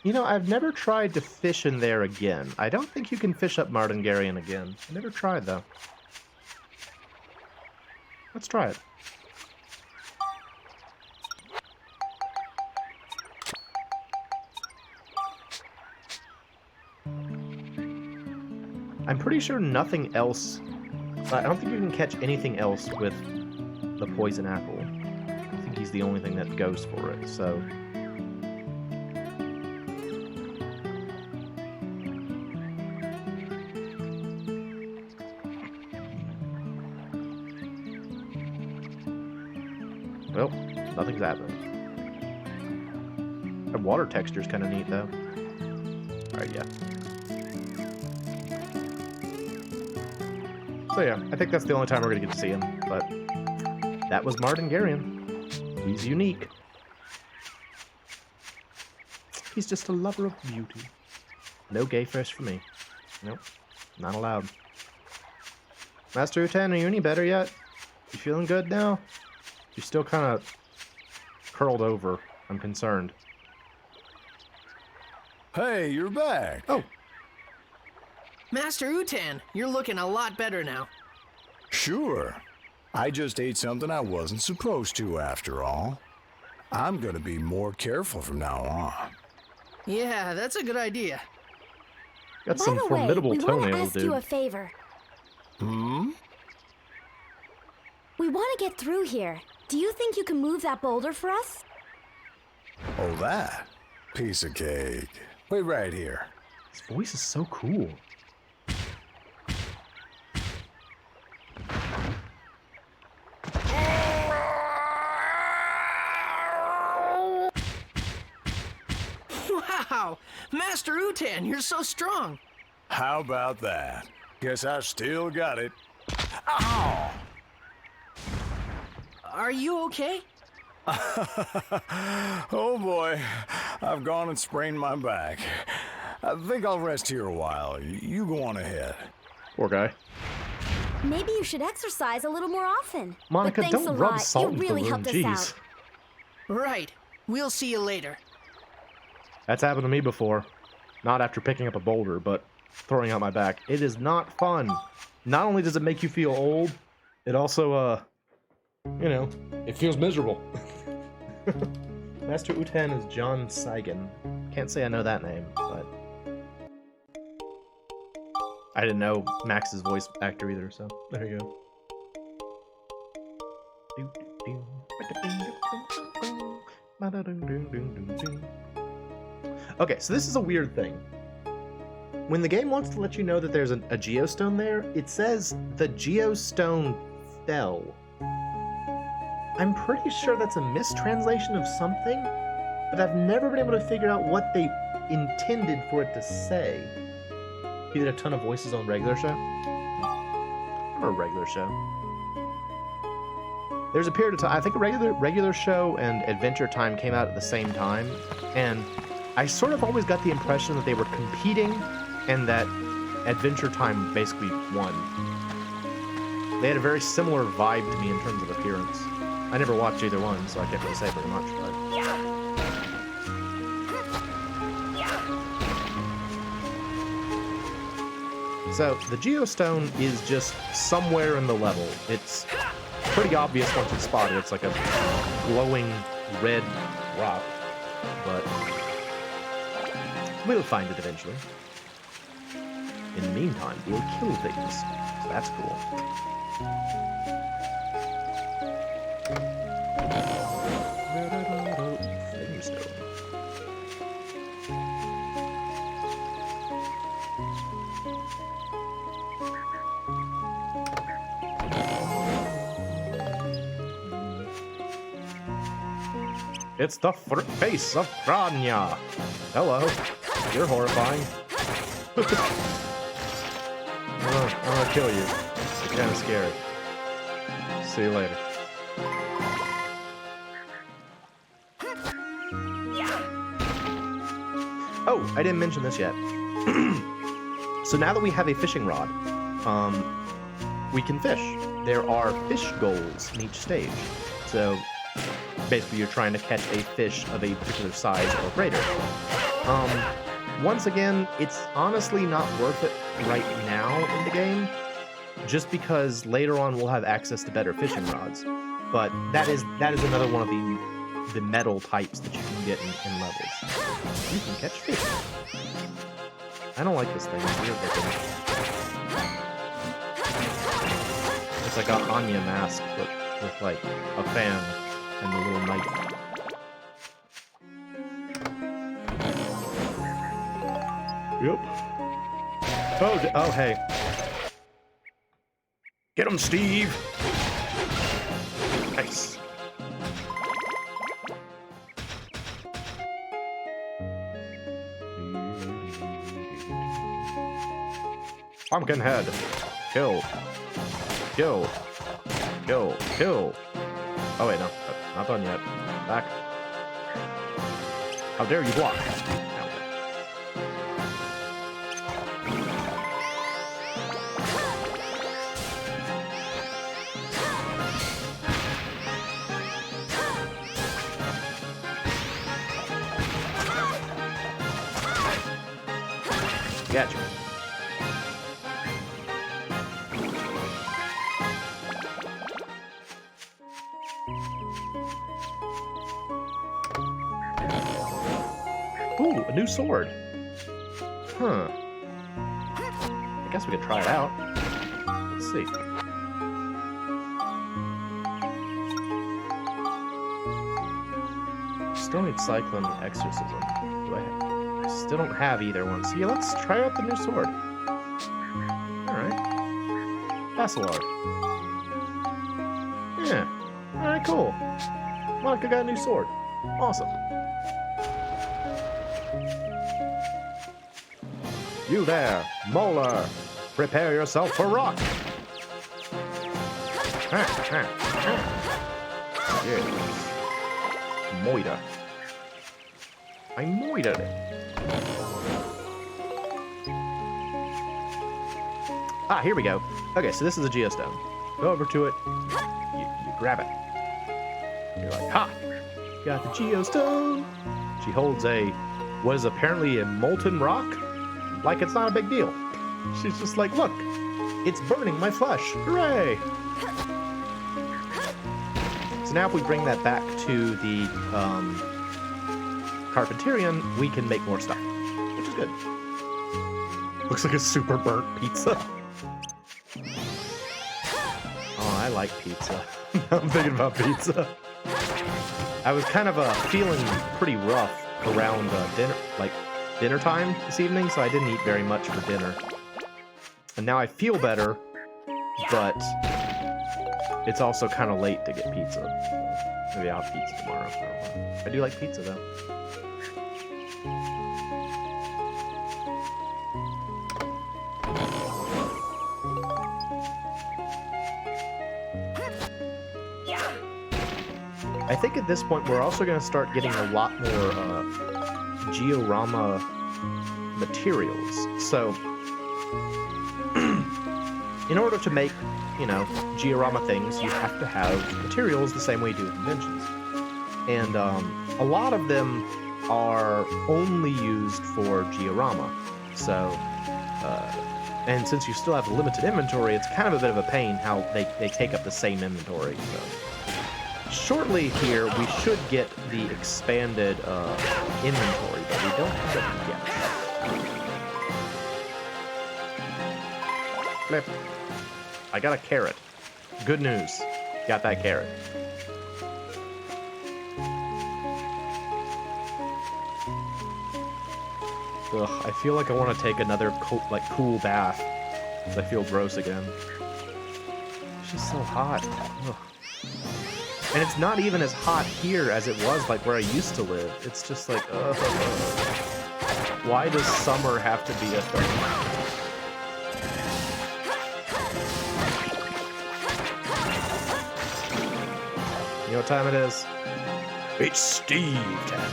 You know, I've never tried to fish in there again. I don't think you can fish up Mardengarian again. I never tried, though. Let's try it. I'm pretty sure nothing else... I don't think you can catch anything else with the poison apple. I think he's the only thing that goes for it, so... Well, nothing's happening. The water texture's kind of neat, though. Alright, yeah. So yeah, I think that's the only time we're gonna get to see him, but That was Martin Garion. He's unique. He's just a lover of beauty. No gay fish for me. Nope, not allowed. Master Utan, are you any better yet? You feeling good now? You're still kind of curled over. I'm concerned. Hey, you're back. Oh. Master Utan, you're looking a lot better now. Sure. I just ate something I wasn't supposed to, after all. I'm gonna be more careful from now on. Yeah, that's a good idea. Got By some the way, formidable we want to toenails, ask dude. you a favor. Hmm? We want to get through here. Do you think you can move that boulder for us? Oh, that? Piece of cake. Wait right here. His voice is so cool. Wow! Master Utan, you're so strong. How about that? Guess I still got it. Ow! Are you okay? Oh boy, I've gone and sprained my back. I think I'll rest here a while. You go on ahead. Poor guy. Maybe you should exercise a little more often. Monica, but thanks don't a rub lot. salt You into the really wound. helped us Jeez. out. Right. We'll see you later. That's happened to me before. Not after picking up a boulder, but throwing out my back. It is not fun. Not only does it make you feel old, it also, you know, it feels miserable. Master Utan is John Saigon. Can't say I know that name, but I didn't know Max's voice actor either, so there you go. Okay, so this is a weird thing. When the game wants to let you know that there's a geostone there, it says the geostone fell. I'm pretty sure that's a mistranslation of something, but I've never been able to figure out what they intended for it to say. He did a ton of voices on regular show? Or a regular show? There's a period of time, I think a regular show and Adventure Time came out at the same time, and I sort of always got the impression that they were competing and that Adventure Time basically won. They had a very similar vibe to me in terms of appearance. I never watched either one, so I can't really say very much, but... So, the geostone is just somewhere in the level. It's pretty obvious once you spot it. It's like a glowing red rock, but we'll find it eventually. In the meantime, we'll kill things, so that's cool. It's the face of Grania. Hello. You're horrifying. I'm gonna kill you. You're kind of scary. See you later. Oh, I didn't mention this yet. So now that we have a fishing rod, we can fish. There are fish goals in each stage. So basically you're trying to catch a fish of a particular size or greater. Once again, it's honestly not worth it right now in the game, just because later on we'll have access to better fishing rods. But that is another one of the metal types that you can get in levels. You can catch fish. I don't like this thing. It's weird looking. It's like a Anya mask, but with like a fan and a little knife. Yep. Oh, hey. Get him, Steve! Nice. Pumpkinhead. Kill. Kill. Kill. Kill. Oh wait, no, not done yet. Back. How dare you block? Gotcha. Ooh, a new sword. Huh. I guess we could try it out. Let's see. Still need Cyclone and Exorcism. Do I still don't have either one. So yeah, let's try out the new sword. Alright. Basilar. Yeah. Alright, cool. Monica got a new sword. Awesome. You there, Molar! Prepare yourself for rock! Yes. Moida. I moided it. Ah, here we go. Okay, so this is a geostone. Go over to it. You grab it. You're like, ha! Got the geostone. She holds what is apparently a molten rock. Like it's not a big deal. She's just like, look, it's burning my flesh. Hooray! So now if we bring that back to the Carpentarian, we can make more stuff, which is good. Looks like a super burnt pizza. Oh, I like pizza. I'm thinking about pizza. I was kind of feeling pretty rough around dinner time this evening, so I didn't eat very much for dinner. And now I feel better, but it's also kind of late to get pizza. Maybe I'll have pizza tomorrow. I don't know. I do like pizza though. I think at this point we're also going to start getting a lot more GRRRRAAAPE materials. So, in order to make, GRRRRAAAPE things, you have to have materials the same way you do conventions. And a lot of them are only used for GRRRRAAPE. So, and since you still have a limited inventory, it's kind of a bit of a pain how they take up the same inventory. So, shortly here, we should get the expanded inventory, but we don't have it yet. Flip. I got a carrot. Good news. Got that carrot. Ugh, I feel like I want to take another cool bath. I feel gross again. It's just so hot. Ugh. And it's not even as hot here as it was like where I used to live. It's just like, ugh. Why does summer have to be a thing? You know what time it is? It's Steve time.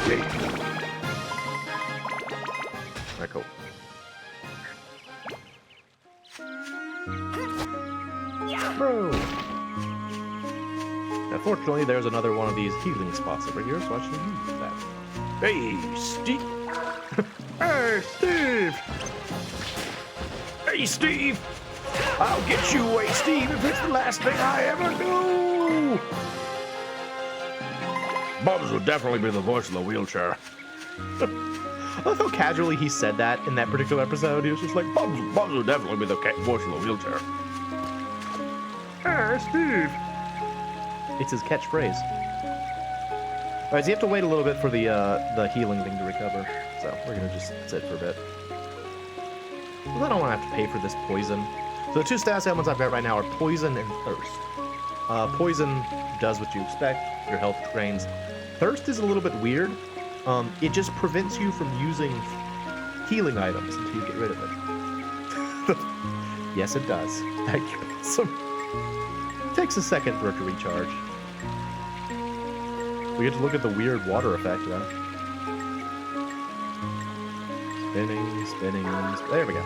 Yay. Alright, cool. Bro! Now, fortunately, there's another one of these healing spots over here, so I should use that. Hey, Steve! Hey, Steve! Hey, Steve! I'll get you away, Steve, if it's the last thing I ever do! Bubs will definitely be the voice of the wheelchair. I love how casually he said that in that particular episode. He was just like, Bubs will definitely be the voice of the wheelchair. Hey, Steve! It's his catchphrase. Alright, so you have to wait a little bit for the healing thing to recover. So we're gonna just sit for a bit. Because I don't want to have to pay for this poison. So the two status ailments I've got right now are poison and thirst. Poison does what you expect. Your health drains. Thirst is a little bit weird. It just prevents you from using healing items until you get rid of it. Yes, it does. Thank you. Awesome. Takes a second for it to recharge. We get to look at the weird water effect, though. Spinning, spinning, there we go.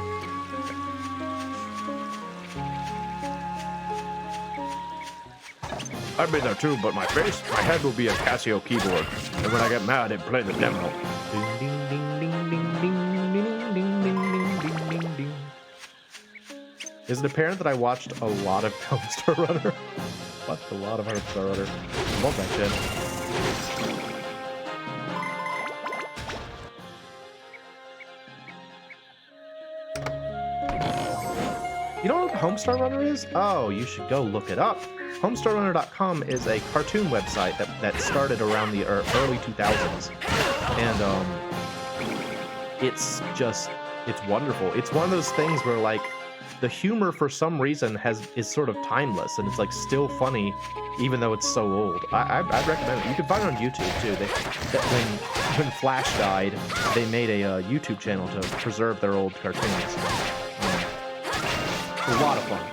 I've been there too, but my head will be a Casio keyboard. And when I get mad, it plays the demo. Is it apparent that I watched a lot of Homestar Runner? Watched a lot of Homestar Runner. I love that shit. You don't know what Homestar Runner is? Oh, you should go look it up. HomestarRunner.com is a cartoon website that started around the early 2000s. And it's wonderful. It's one of those things where, like, the humor for some reason is sort of timeless, and it's like still funny even though it's so old. I'd recommend it. You can find it on YouTube too. When Flash died, they made a YouTube channel to preserve their old cartoons. A lot of fun.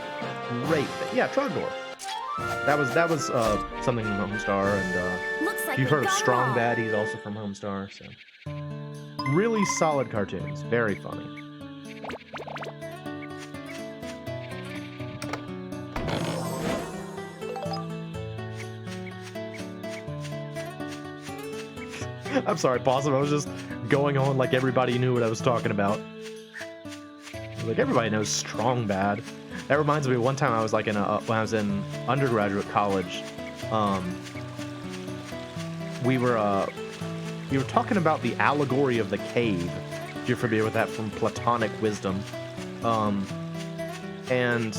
Great thing. Yeah, Trogdor. That was something from Homestar, and Looks like you've heard of Strong all. Bad. He's also from Homestar. So really solid cartoons. Very funny. I'm sorry, Possum. I was just going on like everybody knew what I was talking about. Like, everybody knows Strong Bad. That reminds me, one time I was like when I was in undergraduate college, we were talking about the allegory of the cave. If you're familiar with that from Platonic wisdom, and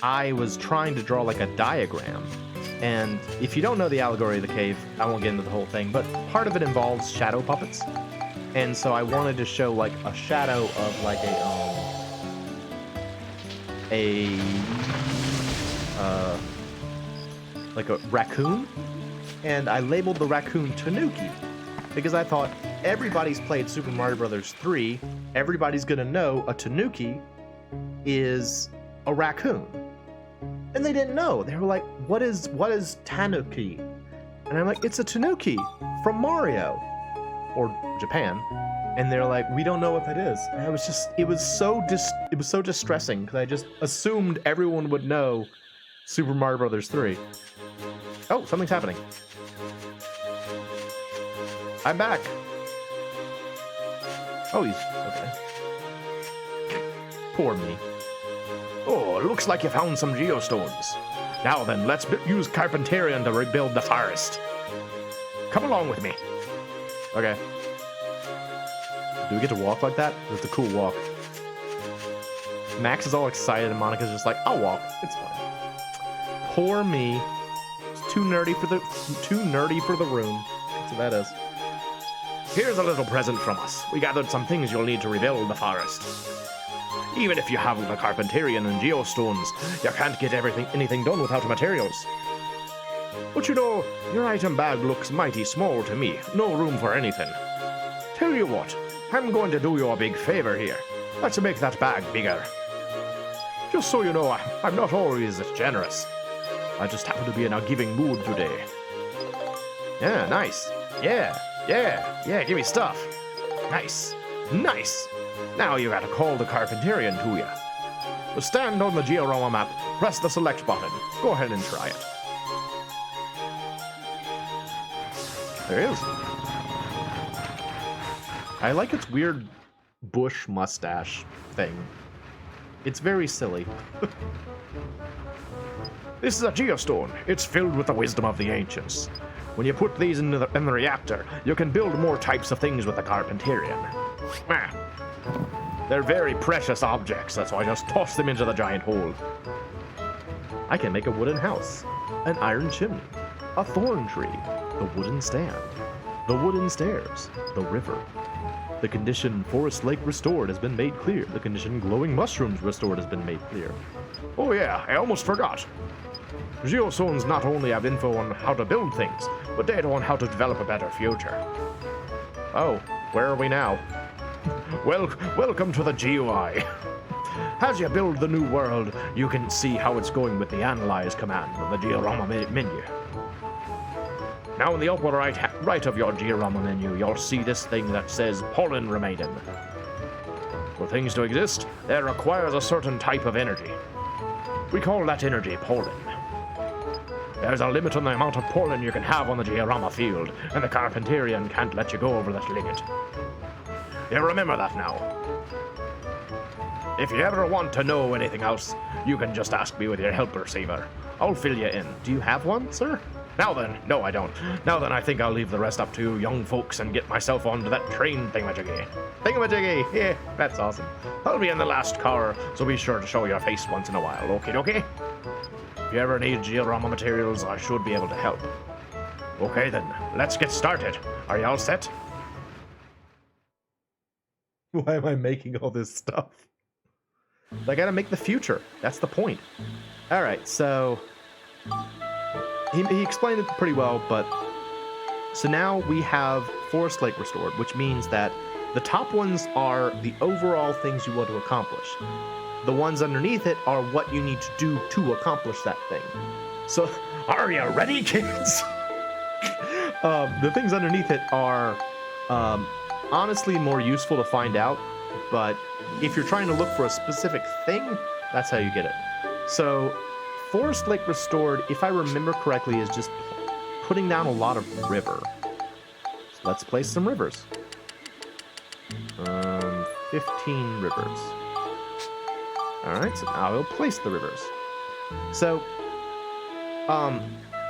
I was trying to draw like a diagram. And if you don't know the allegory of the cave, I won't get into the whole thing, but part of it involves shadow puppets. And so I wanted to show like a shadow of like a raccoon, and I labeled the raccoon Tanuki because I thought everybody's played Super Mario Bros. 3. Everybody's gonna know a Tanuki is a raccoon. And they didn't know. They were like, what is Tanuki? And I'm like, it's a Tanuki from Mario or Japan. And they're like, we don't know what that is. And I was just, it was so distressing because I just assumed everyone would know Super Mario Bros. 3. Oh, something's happening. I'm back. Oh, he's okay. Poor me. Oh, looks like you found some geostones. Now then, let's use Carpenterian to rebuild the forest. Come along with me. Okay. Do we get to walk like that? It's a cool walk. Max is all excited and Monica's just like, I'll walk. It's fine. Poor me. It's too nerdy for the room. That's what that is. Here's a little present from us. We gathered some things you'll need to rebuild the forest. Even if you have the Carpenterian and geostones, you can't get anything done without materials. But you know, your item bag looks mighty small to me. No room for anything. Tell you what, I'm going to do you a big favor here. Let's make that bag bigger. Just so you know, I'm not always generous. I just happen to be in a giving mood today. Yeah, nice. Yeah, give me stuff. Nice. Now you gotta call the Carpenterian to you. So stand on the GRRRRAAAPE map, press the select button. Go ahead and try it. There it is. I like its weird bush mustache thing. It's very silly. This is a geostone. It's filled with the wisdom of the ancients. When you put these in the reactor, you can build more types of things with the Carpenterian. They're very precious objects, that's why I just toss them into the giant hole. I can make a wooden house, an iron chimney, a thorn tree, the wooden stand, the wooden stairs, the river. The condition Forest Lake restored has been made clear. The condition glowing mushrooms restored has been made clear. Oh yeah, I almost forgot. Geostones not only have info on how to build things, but data on how to develop a better future. Oh, where are we now? Welcome to the GUI. As you build the new world, you can see how it's going with the Analyze command on the diorama menu. Now in the upper right of your diorama menu, you'll see this thing that says pollen remaining. For things to exist, it requires a certain type of energy. We call that energy pollen. There's a limit on the amount of pollen you can have on the diorama field, and the Carpentarian can't let you go over that limit. You remember that now. If you ever want to know anything else, you can just ask me with your help receiver. I'll fill you in. Do you have one, sir? Now then, no I don't. Now then, I think I'll leave the rest up to you young folks and get myself onto that train thingamajiggy. Thingamajiggy! Yeah, that's awesome. I'll be in the last car, so be sure to show your face once in a while, okie dokie? If you ever need diorama materials, I should be able to help. Okay then, let's get started. Are you all set? Why am I making all this stuff? I gotta make the future. That's the point. Alright, so... He explained it pretty well, but... So now we have Forest Lake restored, which means that the top ones are the overall things you want to accomplish. The ones underneath it are what you need to do to accomplish that thing. So, are you ready, kids? The things underneath it are honestly more useful to find out, but if you're trying to look for a specific thing, that's how you get it. So, Forest Lake Restored, if I remember correctly, is just putting down a lot of river. So let's place some rivers. 15 rivers. Alright, so now we'll place the rivers. So,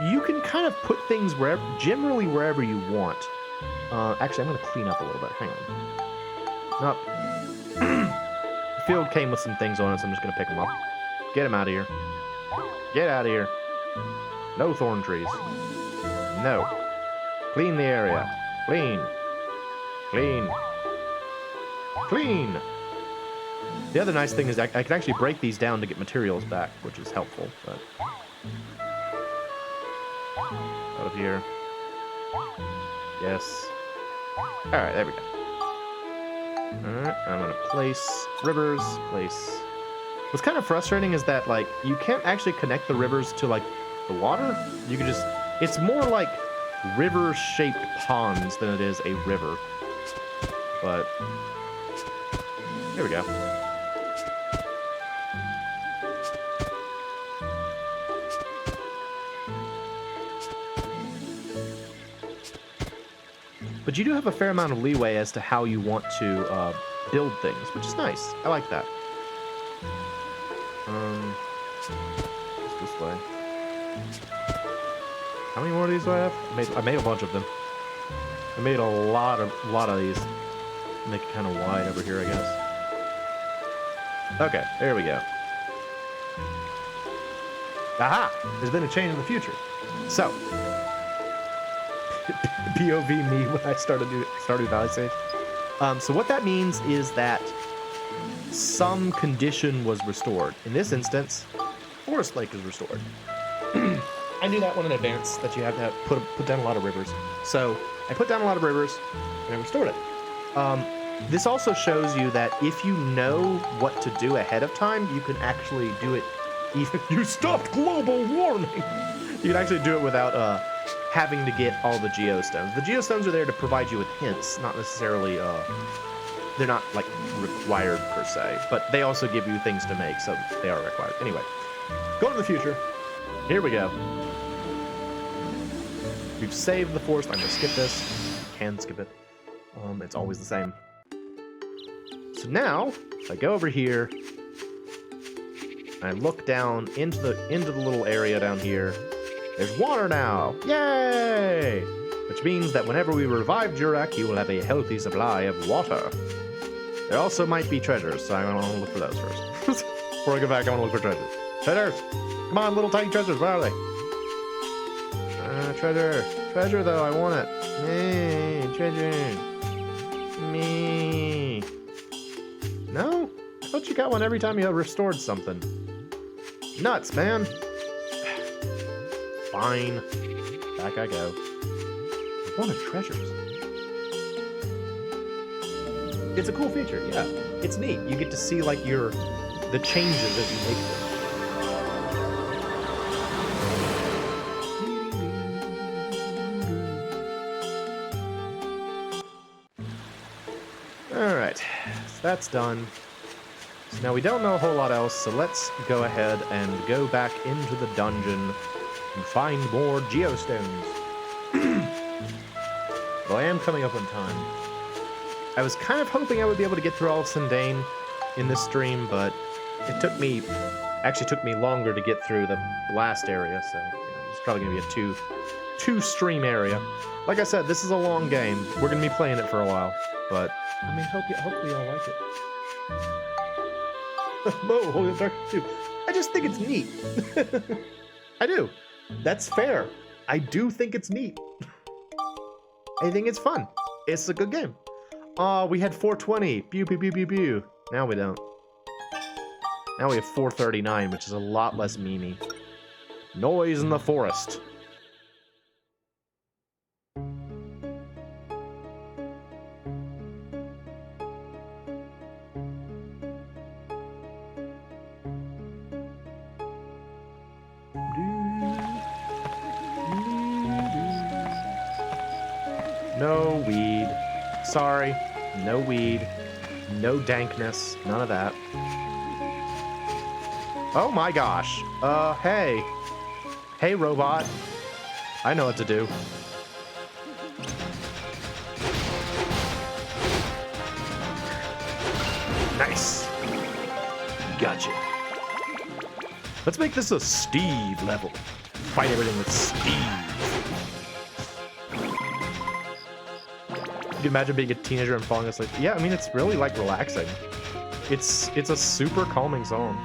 you can kind of put things generally wherever you want. Actually, I'm going to clean up a little bit. Hang on. Nope. The field came with some things on it, so I'm just going to pick them up. Get them out of here. Get out of here. No thorn trees. No. Clean the area. Clean. Clean. Clean. The other nice thing is I can actually break these down to get materials back, which is helpful. But out of here. Yes. Alright, there we go. Alright, I'm gonna place rivers, What's kind of frustrating is that, like, you can't actually connect the rivers to, like, the water. You can just... It's more like river-shaped ponds than it is a river. But... Here we go. But you do have a fair amount of leeway as to how you want to build things, which is nice. I like that. This way. How many more of these do I have? I made a bunch of them. I made a lot of these. Make it kind of wide over here, I guess. Okay, there we go. Aha! There's been a change in the future. So, POV me when I started Valley Sage. So what that means is that some condition was restored. In this instance, Forest Lake is restored. I knew that one in advance, that you have to put down a lot of rivers. So I put down a lot of rivers, and I restored it. This also shows you that if you know what to do ahead of time, you can actually do it even... You stopped global warming! You can actually do it without having to get all the geostones. The geostones are there to provide you with hints, not necessarily... They're not, like, required, per se. But they also give you things to make, so they are required. Anyway, go to the future. Here we go. We've saved the forest. I'm going to skip this. Can skip it. It's always the same. So now, if I go over here, I look down into the little area down here. There's water now! Yay! Which means that whenever we revive Jurak, he will have a healthy supply of water. There also might be treasures, so I want to look for those first. Before I go back, I want to look for treasures. Treasures! Come on, little tiny treasures, where are they? Treasure. Treasure, though, I want it. Me, treasure. Me. No? I thought you got one every time you restored something. Nuts, man. Fine. Back I go. I wanted treasures. It's a cool feature, yeah. It's neat. You get to see, like, your the changes as you make them. Alright, so that's done. So now we don't know a whole lot else, so let's go ahead and go back into the dungeon and find more geostones. Well, I am coming up on time. I was kind of hoping I would be able to get through all of Sindane in this stream, but it took me longer to get through the last area, so it's probably going to be a two stream area. Like I said, this is a long game. We're going to be playing it for a while, but I mean, hopefully y'all like it. Mo, Holy Dark 2. I just think it's neat. I do. That's fair. I do think it's neat. I think it's fun. It's a good game. We had 420. Pew, pew, pew, pew, pew. Now we don't. Now we have 439, which is a lot less memey. Noise in the forest. No weed. Sorry. No weed. No dankness. None of that. Oh my gosh. Hey. Hey, robot. I know what to do. Nice. Gotcha. Let's make this a Steve level. Fight everything with Steve. You can imagine being a teenager and falling asleep. Yeah, I mean, it's really, like, relaxing. It's a super calming song.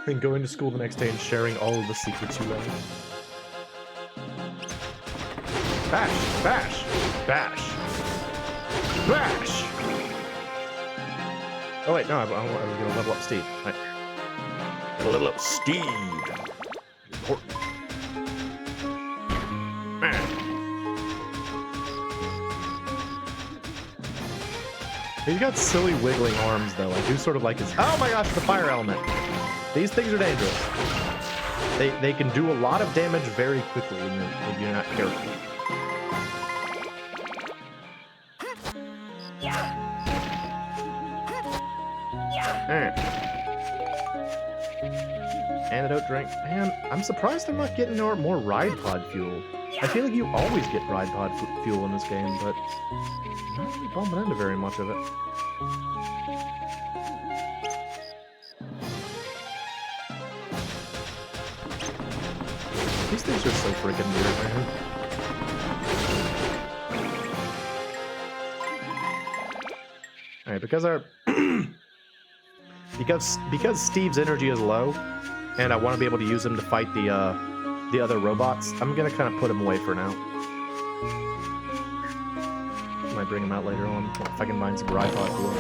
And going to school the next day and sharing all of the secrets you learned. Bash! Bash! Bash! Bash! Oh wait, no, I'm gonna level up Steve. Right. Gotta level up Steve. Important. He's got silly wiggling arms though. I do sort of like his. Oh my gosh, the fire element. These things are dangerous. They can do a lot of damage very quickly if you're not careful. Antidote drink. Man, I'm surprised I'm not getting more ride pod fuel. I feel like you always get ride pod fuel in this game, but I'm not really bumping into very much of it. These things are so freaking weird, man. Alright, because Steve's energy is low, and I want to be able to use him to fight the other robots, I'm gonna kind of put him away for now. I might bring him out later on if I can find some ride pod fuel.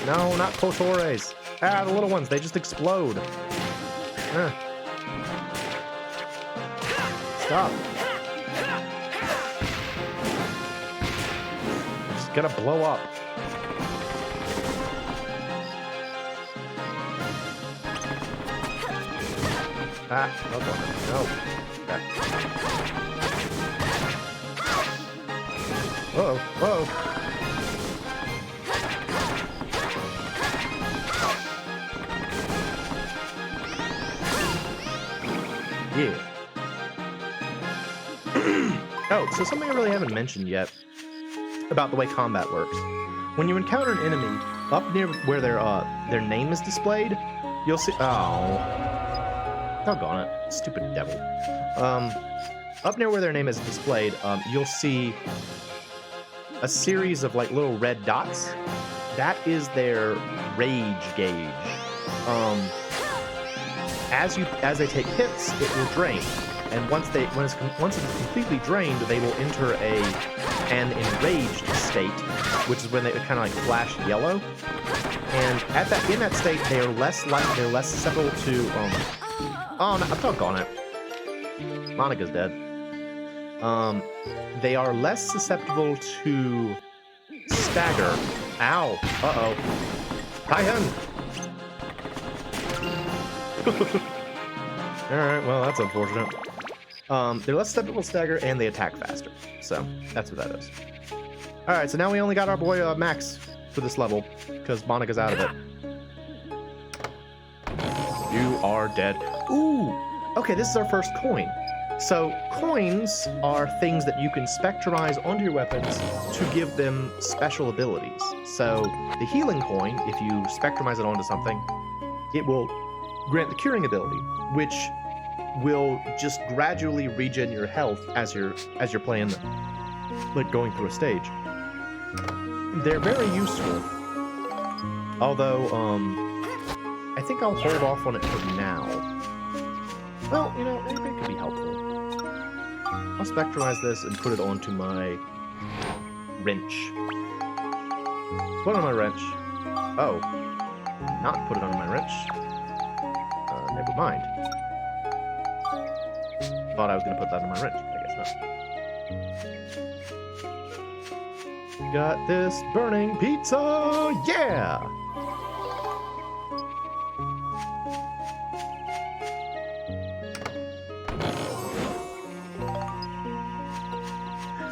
No, not Kotores. Ah, the little ones, they just explode. Stop. It's gonna blow up. Ah, no. Uh-oh, uh-oh. Yeah. Oh, so something I really haven't mentioned yet about the way combat works. When you encounter an enemy up near where their name is displayed, you'll see. Oh, doggone it, stupid devil. Up near where their name is displayed, you'll see a series of like little red dots. That is their rage gauge. as they take hits, it will drain. And once it's completely drained, they will enter an enraged state, which is when they kind of like flash yellow. And in that state, they're less susceptible to oh no, I'm doggone it. Monica's dead. They are less susceptible to stagger. Ow. Uh-oh. Hi-hun. Alright, well, that's unfortunate. They're less susceptible to stagger, and they attack faster. So, that's what that is. Alright, so now we only got our boy Max for this level, because Monica's out of it. You are dead. Ooh! Okay, this is our first coin. So, coins are things that you can spectralize onto your weapons to give them special abilities. So, the healing coin, if you spectralize it onto something, it will grant the curing ability, which will just gradually regen your health as you're playing, like going through a stage. They're very useful. Although, I think I'll hold off on it for now. Well, you know, it could be helpful. I'll spectralize this and put it onto my wrench. Put it on my wrench. Oh. Not put it on my wrench. Never mind. Thought I was going to put that on my wrench. I guess not. Got this burning pizza! Yeah!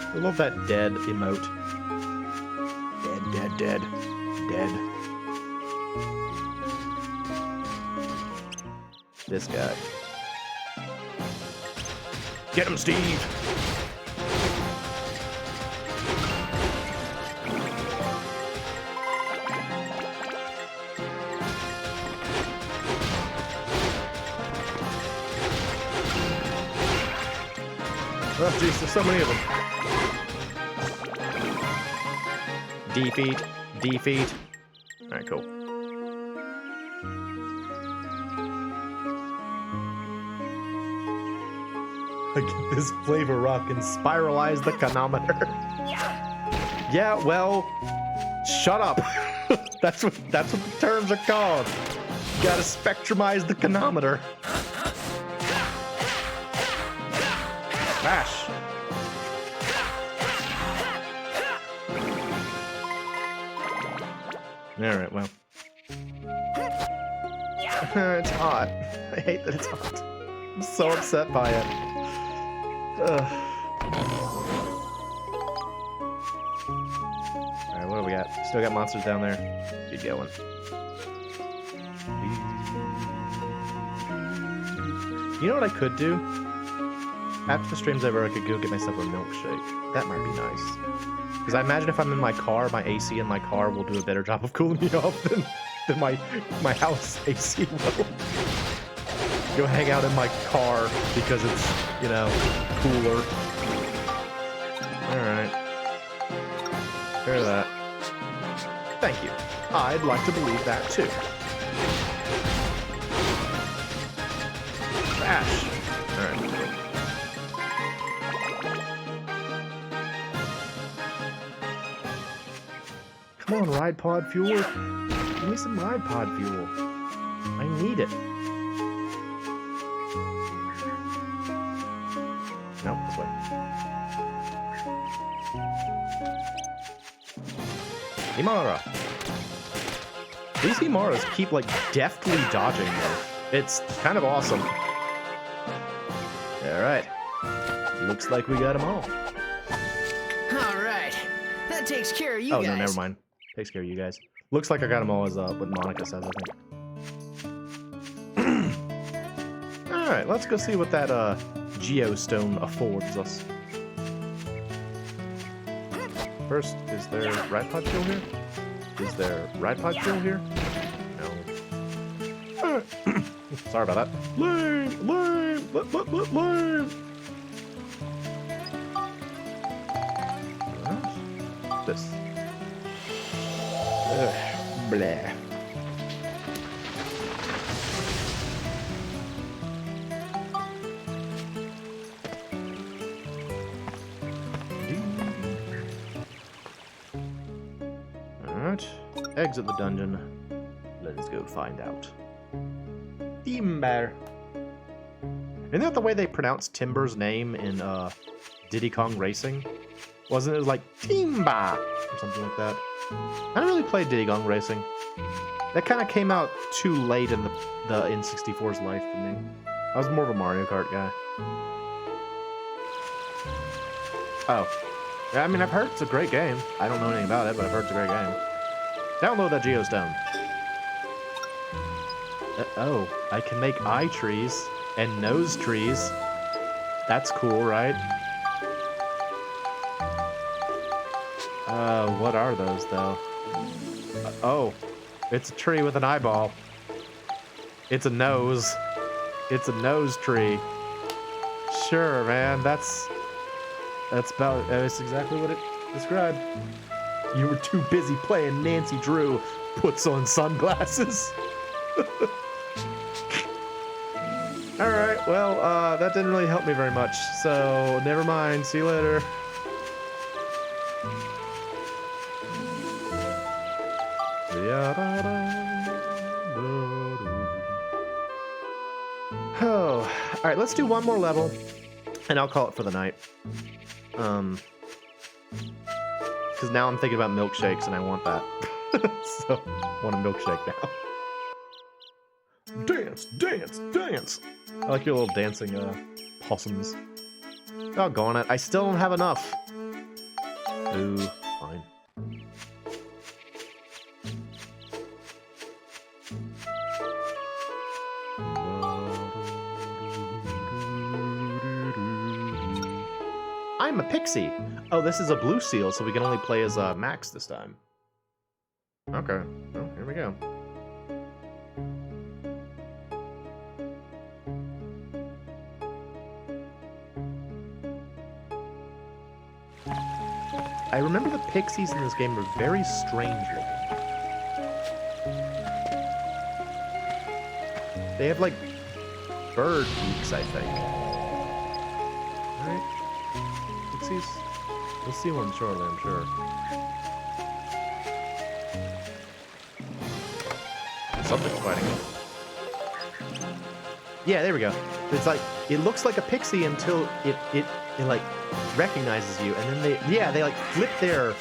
I love that dead emote. Dead, dead, dead, dead. This guy. Get him, Steve! Oh, jeez, there's so many of them. Defeat. Defeat. Alright, cool. I get this flavor rock and spiralize the chronometer. Yeah, well, shut up. That's what the terms are called. You gotta spectrumize the chronometer. Crash. Alright, well. It's hot. I hate that it's hot. I'm so upset by it. Alright, what do we got? Still got monsters down there. Keep going. You know what I could do? After the stream's over, I could go get myself a milkshake. That might be nice. Because I imagine if I'm in my car, my AC in my car will do a better job of cooling me off than my house AC will. Go hang out in my car because it's, you know, cooler. Alright. Hear that. Thank you. I'd like to believe that too. Crash. Alright. Come on, Ride Pod Fuel. Give me some Ride Pod Fuel. I need it. No, this way. Himara. These Himaras keep, like, deftly dodging them. It's kind of awesome. Alright. Looks like we got them all. Alright. That takes care of you guys. Oh, no, never mind. Takes care of you guys. Looks like I got them all as what Monica says, I think. Alright, let's go see what that geostone affords us. First, is there Ride Pod Fuel here? Is there Ride Pod Fuel here? No. Alright. Sorry about that. Lame! This. Blah. Alright. Exit the dungeon. Let us go find out. Timber. Isn't that the way they pronounce Timber's name in Diddy Kong Racing? Wasn't it like Timba or something like that? I didn't really play Diddy Kong Racing. That kind of came out too late in the N64's life for me. I was more of a Mario Kart guy. Oh. Yeah, I mean, I've heard it's a great game. I don't know anything about it, but I've heard it's a great game. Download that Geostone. Oh, I can make eye trees and nose trees. That's cool, right? What are those, though? Oh, it's a tree with an eyeball. It's a nose. It's a nose tree. Sure, man, that's exactly what it described. You were too busy playing Nancy Drew puts on sunglasses. Alright, well, that didn't really help me very much, so never mind. See you later. Oh, alright, let's do one more level, and I'll call it for the night. Because now I'm thinking about milkshakes, and I want that. So, I want a milkshake now. Dance, dance, dance! I like your little dancing, possums. Doggone it, I still don't have enough. Ooh, fine. I'm a pixie. Oh, this is a blue seal, so we can only play as Max this time. Okay, well, here we go. I remember the pixies in this game were very strange looking. They have, like, bird beaks, I think. Alright. Pixies? We'll see one shortly, I'm sure. Something's fighting them. Yeah, there we go. It's like, it looks like a pixie until it like recognizes you, and then they like flip their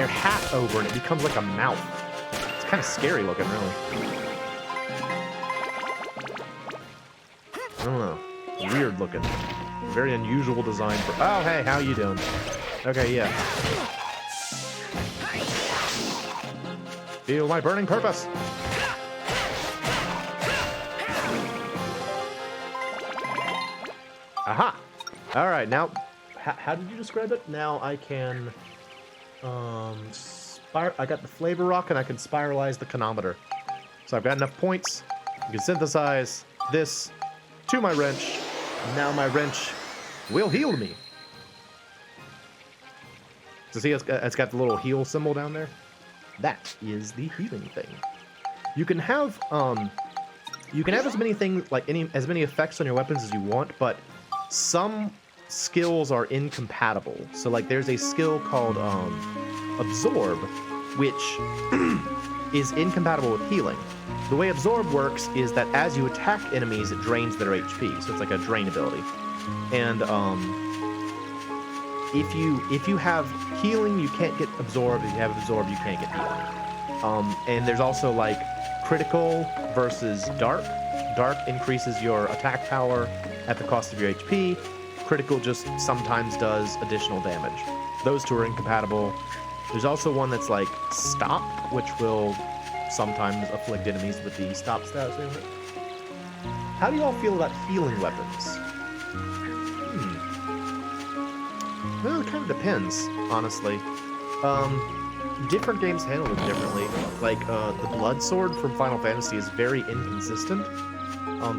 hat over and it becomes like a mouth. It's kind of scary looking, really. I don't know. Weird looking. Very unusual design for. Oh, hey, how you doing? Okay, yeah. Feel my burning purpose. Aha! Alright, now, how did you describe it? Now I can, I got the flavor rock and I can spiralize the chronometer. So I've got enough points. I can synthesize this to my wrench. Now my wrench will heal me. So see, it's got the little heal symbol down there? That is the healing thing. You can have as many things, like as many effects on your weapons as you want, but some skills are incompatible. So like there's a skill called Absorb, which is incompatible with healing. The way Absorb works is that as you attack enemies, it drains their HP. So it's like a drain ability. And if you have healing, you can't get absorbed. If you have absorbed, you can't get healing. And there's also like critical versus dark. Dark increases your attack power at the cost of your HP. Critical just sometimes does additional damage. Those two are incompatible. There's also one that's like stop, which will sometimes afflict enemies with the stop status. How do you all feel about healing weapons? Well, it kind of depends, honestly. Different games handle it differently. Like, the Blood Sword from Final Fantasy is very inconsistent.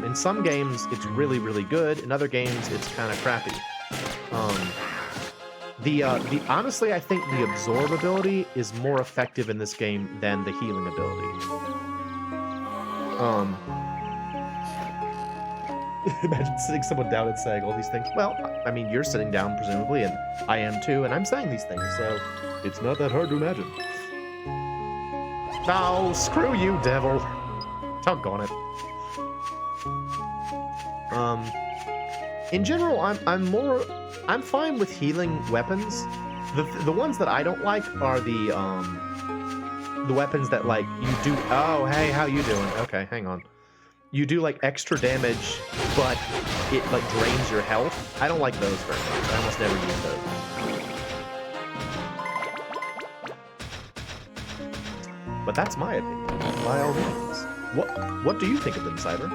In some games, it's really, really good. In other games, it's kind of crappy. Honestly, I think the Absorb ability is more effective in this game than the healing ability. Imagine sitting someone down and saying all these things. Well, I mean, you're sitting down, presumably, and I am too, and I'm saying these things, so it's not that hard to imagine. No, screw you, devil. Doggone it. In general, I'm fine with healing weapons. The ones that I don't like are the weapons that, like, you do... Oh, hey, how you doing? Okay, hang on. You do, like, extra damage, but it, like, drains your health. I don't like those very much. I almost never use those. But that's my opinion, by all means. What do you think of them, Cyber?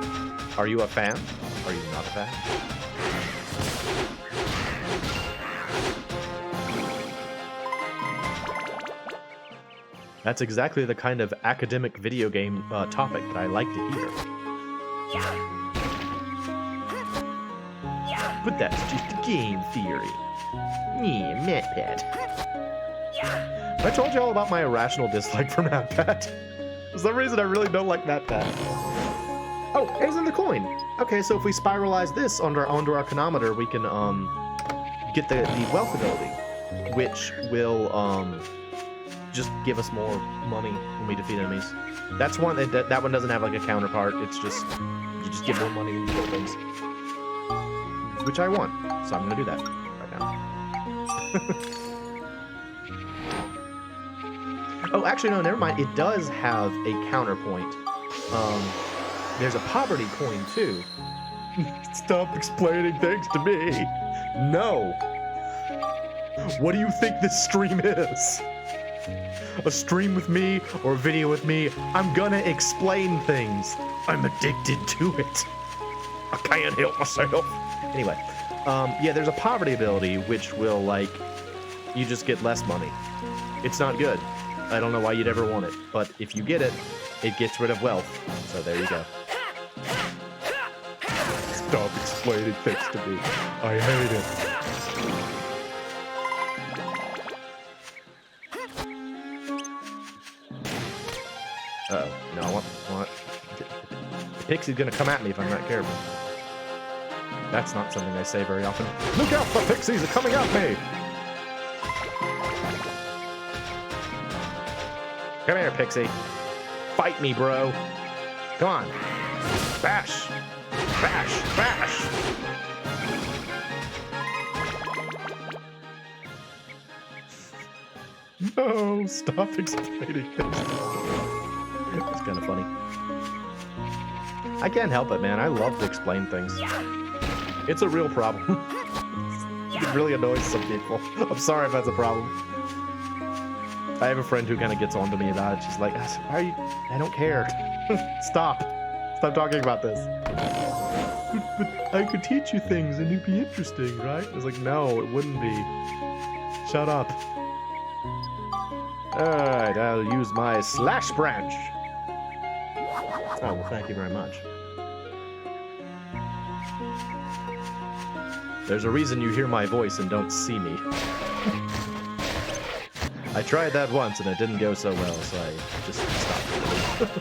Are you a fan? Are you not a fan? That's exactly the kind of academic video game topic that I like to hear. But that's just a game theory. Yeah, MatPat. I told you all about my irrational dislike for MatPat. For some reason, I really don't like MatPat. Oh, here's in the coin. Okay, so if we spiralize this onto our chronometer, we can get the wealth ability, which will just give us more money when we defeat enemies. That's one that one doesn't have like a counterpart. It's just you just get more money when you kill things, which I want. So I'm gonna do that right now. Oh, actually, no, never mind. It does have a counterpoint. There's a poverty coin, too. Stop explaining things to me. No. What do you think this stream is? A stream with me or a video with me? I'm gonna explain things. I'm addicted to it. I can't help myself. Anyway, yeah, there's a poverty ability, which will, like, you just get less money. It's not good. I don't know why you'd ever want it, but if you get it, it gets rid of wealth. So there you go. Stop explaining things to me. I hate it. Uh-oh. No, I want... The pixie's gonna come at me if I'm not careful. That's not something I say very often. Look out, the pixies are coming at me! Come here, Pixie. Fight me, bro. Come on. Bash. Bash. Bash. No, stop explaining things. It's kind of funny. I can't help it, man. I love to explain things. It's a real problem. It really annoys some people. I'm sorry if that's a problem. I have a friend who kind of gets on to me about it. She's like, why are you... I don't care. Stop. Stop talking about this. But I could teach you things and it'd be interesting, right? I was like, no, it wouldn't be. Shut up. Alright, I'll use my slash branch. Oh, well, thank you very much. There's a reason you hear my voice and don't see me. I tried that once and it didn't go so well, so I just stopped.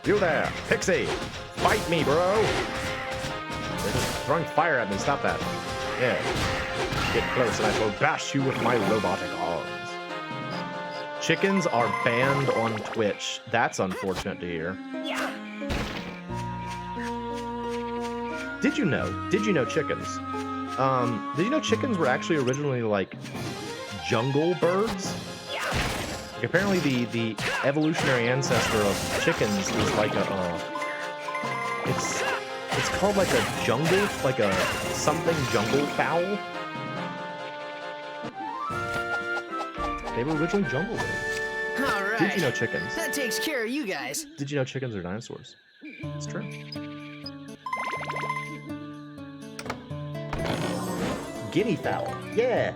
You there, Pixie! Fight me, bro! They're just throwing fire at me, stop that. Yeah. Get close and I will bash you with my robotic arms. Chickens are banned on Twitch. That's unfortunate to hear. Did you know chickens? Did you know chickens were actually originally like jungle birds? Like, apparently the evolutionary ancestor of chickens is like a it's called like a jungle, like a something jungle fowl. They were originally jungle birds. All right. Did you know chickens? That takes care of you guys. Did you know chickens are dinosaurs? It's true. Guinea fowl. Yeah.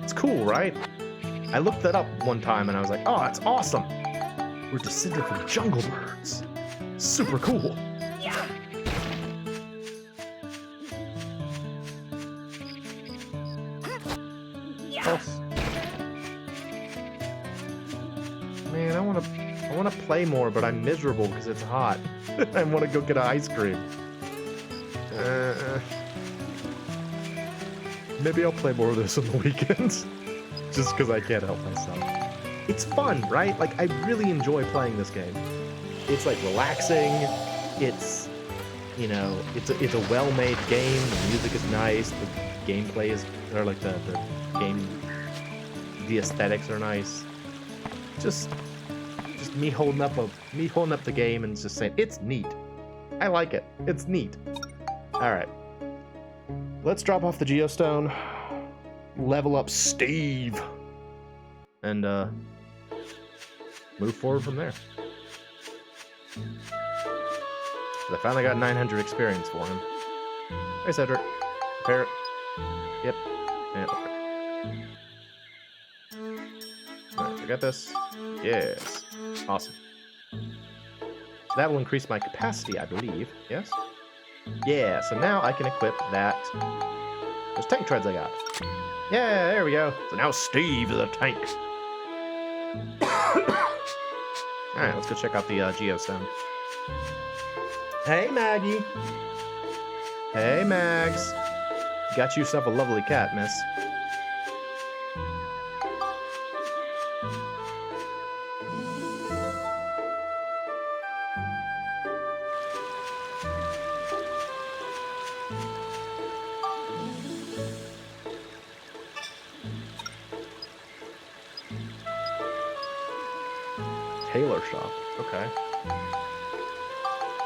It's cool, right? I looked that up one time and I was like, oh, that's awesome. We're descended from jungle birds. Super cool. Yes. Man, I want to play more, but I'm miserable because it's hot. I want to go get an ice cream. Maybe I'll play more of this on the weekends. Just because I can't help myself. It's fun, right? Like, I really enjoy playing this game. It's, like, relaxing. It's, you know, it's a well-made game. The music is nice. The gameplay is, or, like, the aesthetics are nice. Just me holding up the game and just saying, it's neat. I like it. It's neat. Alright. Let's drop off the Geostone. Level up Steve. And, move forward from there. I finally got 900 experience for him. Hey, Cedric. Parrot. Yep. And alright, forget this. Yes. Awesome. That will increase my capacity, I believe. Yes? Yeah, so now I can equip that. Those tank treads I got. Yeah, there we go. So now Steve is a tank. Alright, let's go check out the Geostone. Hey, Maggie. Hey, Mags. Got yourself a lovely cat, miss. Tailor shop. Okay.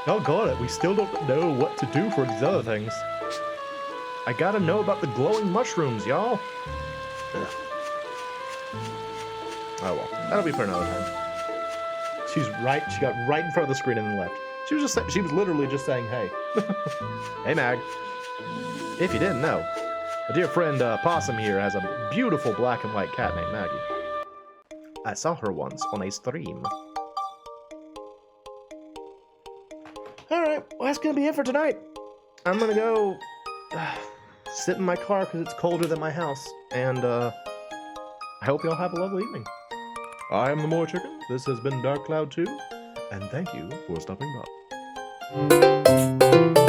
Oh, got it. We still don't know what to do for these other things. I gotta know about the glowing mushrooms, y'all. Oh well, that'll be for another time. She got right in front of the screen and then left. She was literally just saying, hey. Hey, Mag. If you didn't know, a dear friend Possum here has a beautiful black and white cat named Maggie. I saw her once on a stream. Alright, well that's gonna be it for tonight. I'm gonna go sit in my car because it's colder than my house. And I hope y'all have a lovely evening. I am the MoeChicken. This has been Dark Cloud 2. And thank you for stopping by.